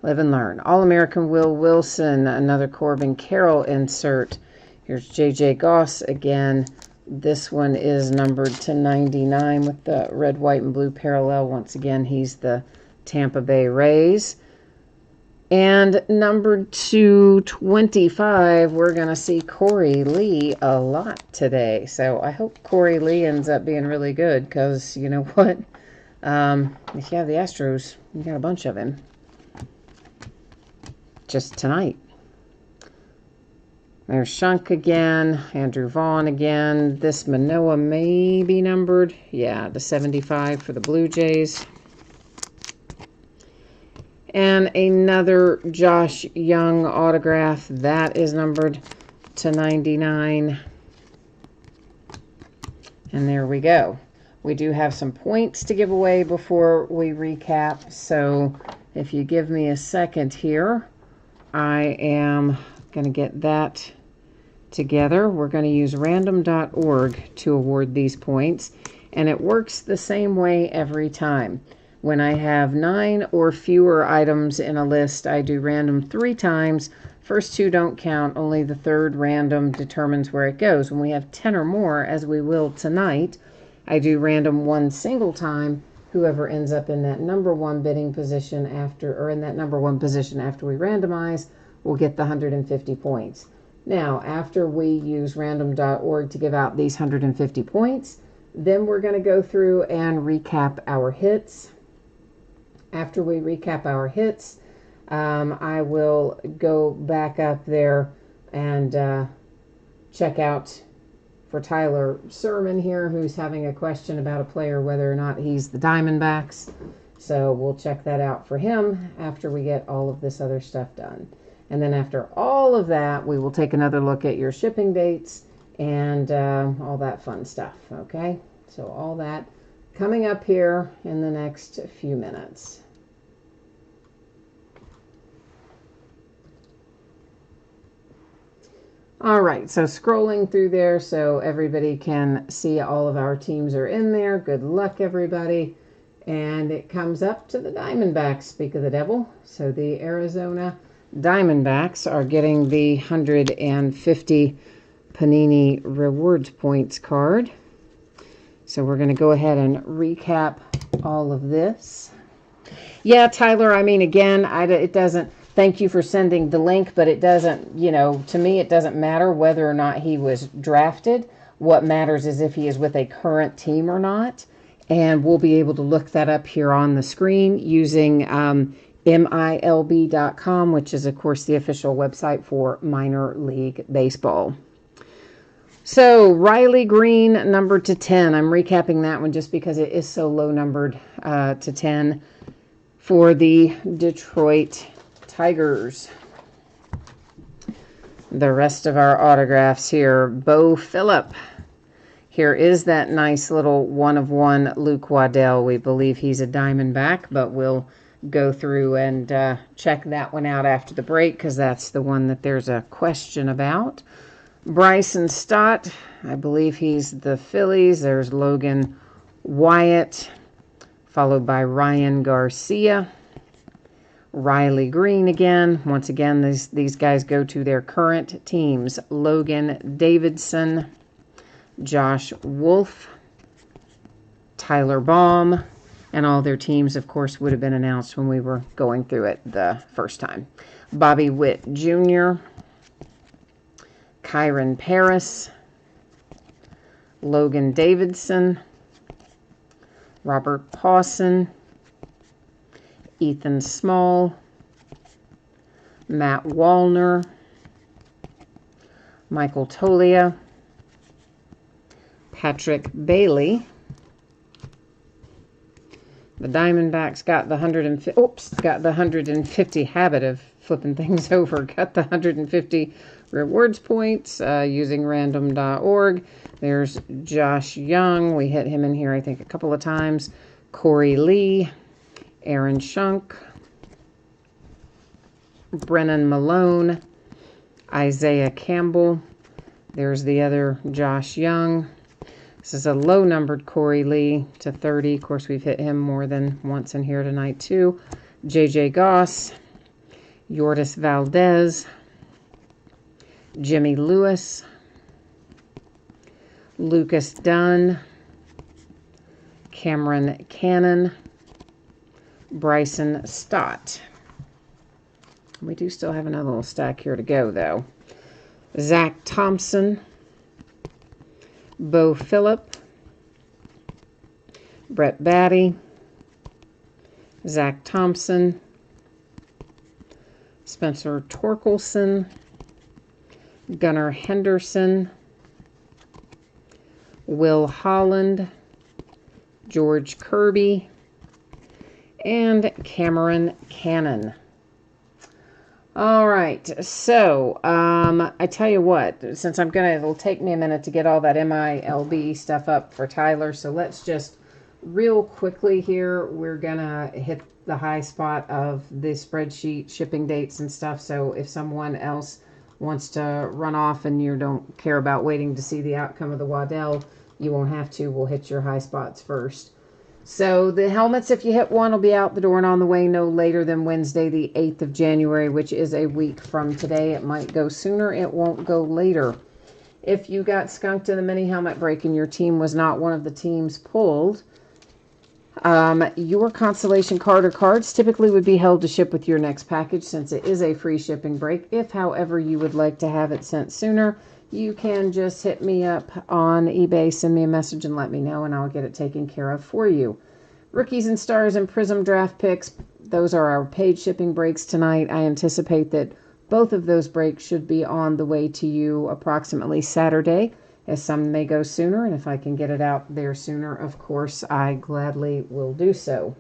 Live and learn. All-American Will Wilson, another Corbin Carroll insert. Here's J.J. Goss again. This one is numbered to 99 with the red, white, and blue parallel. Once again, he's the Tampa Bay Rays. And numbered to 25, we're going to see Corey Lee a lot today. So I hope Corey Lee ends up being really good because, you know what? If you have the Astros, you got a bunch of him. Just tonight. There's Schunk again, Andrew Vaughn again. This Manoah may be numbered. Yeah, the 75 for the Blue Jays. And another Josh Young autograph. That is numbered to 99. And there we go. We do have some points to give away before we recap. So if you give me a second here, I am going to get that together. We're going to use random.org to award these points, and it works the same way every time. When I have 9 or fewer items in a list, I do random 3 times. First 2 don't count, only the third random determines where it goes. When we have 10 or more, as we will tonight, I do random 1 single time. Whoever ends up in that number 1 bidding position in that number 1 position after we randomize will get the 150 points. Now, after we use random.org to give out these 150 points, then we're going to go through and recap our hits. After we recap our hits, I will go back up there and check out for Tyler Sermon here, who's having a question about a player, whether or not he's the Diamondbacks. So we'll check that out for him after we get all of this other stuff done. And then after all of that, we will take another look at your shipping dates and all that fun stuff, okay? So all that coming up here in the next few minutes. All right, so scrolling through there so everybody can see all of our teams are in there. Good luck, everybody. And it comes up to the Diamondbacks, speak of the devil. So the Arizona Diamondbacks are getting the 150 Panini Rewards Points card. So we're going to go ahead and recap all of this. Yeah, Tyler, I mean, again, it doesn't, thank you for sending the link, but it doesn't, you know, to me, it doesn't matter whether or not he was drafted. What matters is if he is with a current team or not. And we'll be able to look that up here on the screen using MILB.com, which is, of course, the official website for minor league baseball. So, Riley Green, numbered to 10. I'm recapping that one just because it is so low numbered to 10 for the Detroit Tigers. The rest of our autographs here. Bo Phillip. Here is that nice little 1/1 Luke Waddell. We believe he's a Diamondback, but we'll go through and check that one out after the break because that's the one that there's a question about. Bryson Stott, I believe he's the Phillies. There's Logan Wyatt, followed by Ryan Garcia. Riley Green again. Once again, these guys go to their current teams. Logan Davidson, Josh Wolf, Tyler Baum, and all their teams, of course, would have been announced when we were going through it the first time. Bobby Witt Jr., Kyron Paris, Logan Davidson, Robert Pawson, Ethan Small, Matt Wallner, Michael Tolia, Patrick Bailey. The Diamondbacks got the 150 habit of flipping things over. Got the 150 rewards points using random.org. There's Josh Young. We hit him in here, I think, a couple of times. Corey Lee, Aaron Shunk, Brennan Malone, Isaiah Campbell. There's the other Josh Young. This is a low-numbered Corey Lee to 30. Of course, we've hit him more than once in here tonight, too. J.J. Goss, Yordis Valdez, Jimmy Lewis, Lucas Dunn, Cameron Cannon, Bryson Stott. We do still have another little stack here to go, though. Zach Thompson, Bo Phillip, Brett Batty, Zach Thompson, Spencer Torkelson, Gunnar Henderson, Will Holland, George Kirby, and Cameron Cannon. All right, so I tell you what, since it'll take me a minute to get all that MILB stuff up for Tyler, so let's just real quickly here, we're gonna hit the high spot of the spreadsheet, shipping dates and stuff, so if someone else wants to run off and you don't care about waiting to see the outcome of the Waddell, you won't have to. We'll hit your high spots first. So the helmets, if you hit one, will be out the door and on the way no later than Wednesday, the 8th of January, which is a week from today. It might go sooner. It won't go later. If you got skunked in the mini helmet break and your team was not one of the teams pulled, your consolation card or cards typically would be held to ship with your next package since it is a free shipping break. If, however, you would like to have it sent sooner, you can just hit me up on eBay, send me a message and let me know, and I'll get it taken care of for you. Rookies and Stars and Prizm draft picks, those are our paid shipping breaks tonight. I anticipate that both of those breaks should be on the way to you approximately Saturday, as some may go sooner, and if I can get it out there sooner, of course, I gladly will do so.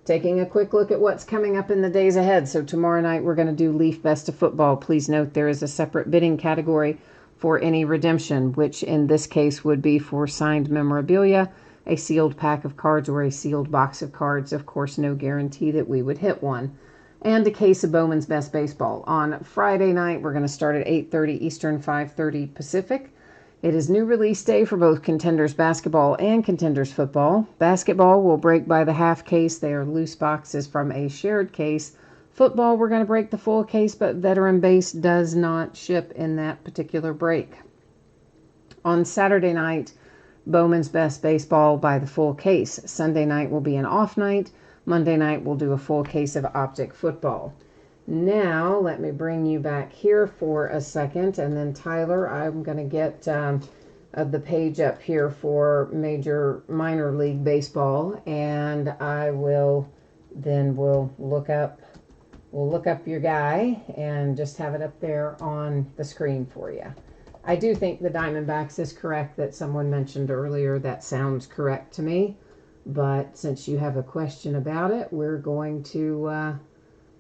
Taking a quick look at what's coming up in the days ahead. So tomorrow night we're going to do Leaf Best of Football. Please note there is a separate bidding category for any redemption, which in this case would be for signed memorabilia, a sealed pack of cards, or a sealed box of cards. Of course, no guarantee that we would hit one. And a case of Bowman's Best Baseball. On Friday night, we're going to start at 8:30 Eastern, 5:30 Pacific. It is new release day for both Contenders Basketball and Contenders Football. Basketball will break by the half case. They are loose boxes from a shared case. Football, we're going to break the full case, but Veteran Base does not ship in that particular break. On Saturday night, Bowman's Best Baseball by the full case. Sunday night will be an off night. Monday night we'll do a full case of Optic Football. Now, let me bring you back here for a second, and then Tyler, I'm going to get the page up here for minor league baseball, and we'll look up your guy and just have it up there on the screen for you. I do think the Diamondbacks is correct that someone mentioned earlier. That sounds correct to me, but since you have a question about it, we're going to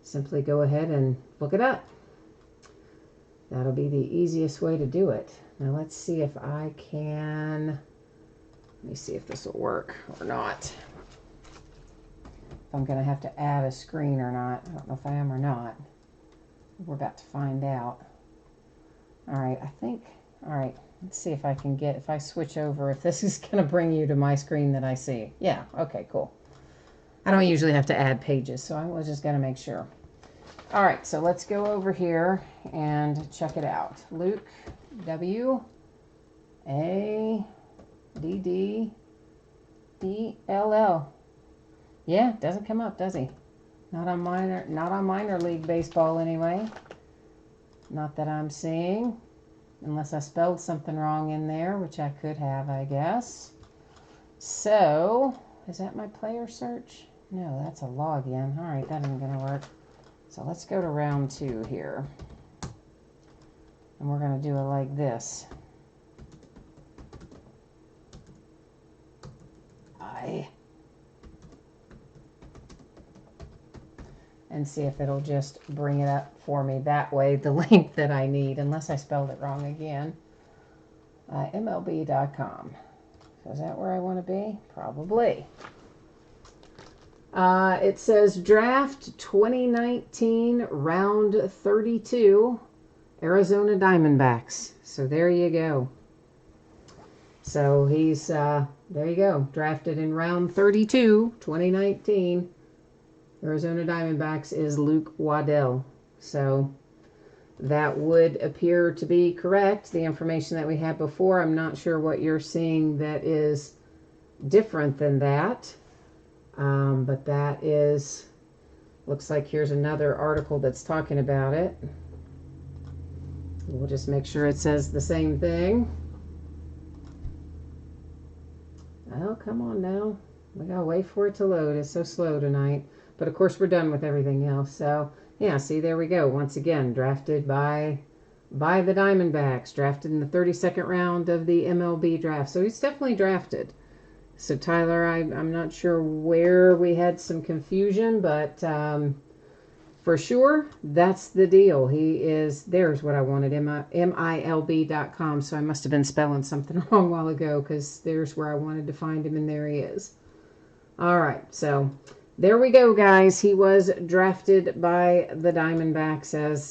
simply go ahead and look it up. That'll be the easiest way to do it. Now let's see if I can, let me see if this will work or not. If I'm going to have to add a screen or not. I don't know if I am or not. We're about to find out. All right, all right, let's see if I can if I switch over, if this is going to bring you to my screen that I see. Yeah, okay, cool. I don't usually have to add pages, so I was just going to make sure. All right, so let's go over here and check it out. Luke W. A. D. D. E. L. L. Yeah, doesn't come up, does he? Not on minor league baseball anyway. Not that I'm seeing, unless I spelled something wrong in there, which I could have, I guess. So, is that my player search? No, that's a login. All right, that isn't going to work. So let's go to round 2 here. And we're going to do it like this. and see if it'll just bring it up for me that way, the link that I need, unless I spelled it wrong again. MLB.com. So is that where I want to be? Probably. It says draft 2019 round 32 Arizona Diamondbacks. So there you go. So he's, there you go, drafted in round 32, 2019. Arizona Diamondbacks is Luke Waddell. So that would appear to be correct. The information that we had before, I'm not sure what you're seeing that is different than that. But that is, looks like here's another article that's talking about it. We'll just make sure it says the same thing. Oh, come on now. We gotta wait for it to load. It's so slow tonight. But of course we're done with everything else. So yeah, see, there we go. Once again, drafted by the Diamondbacks, drafted in the 32nd round of the MLB draft. So he's definitely drafted. So Tyler, I'm not sure where we had some confusion, but for sure, that's the deal. He is, there's what I wanted, MILB.com. So I must have been spelling something wrong a while ago, because there's where I wanted to find him, and there he is. All right, so there we go, guys. He was drafted by the Diamondbacks, as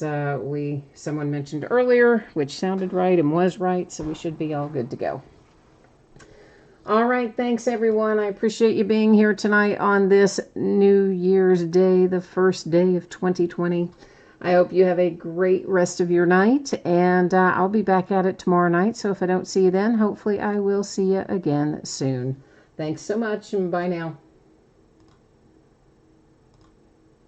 someone mentioned earlier, which sounded right and was right, so we should be all good to go. All right, thanks everyone. I appreciate you being here tonight on this New Year's Day, the first day of 2020. I hope you have a great rest of your night, and I'll be back at it tomorrow night. So if I don't see you then, hopefully I will see you again soon. Thanks so much, and bye now.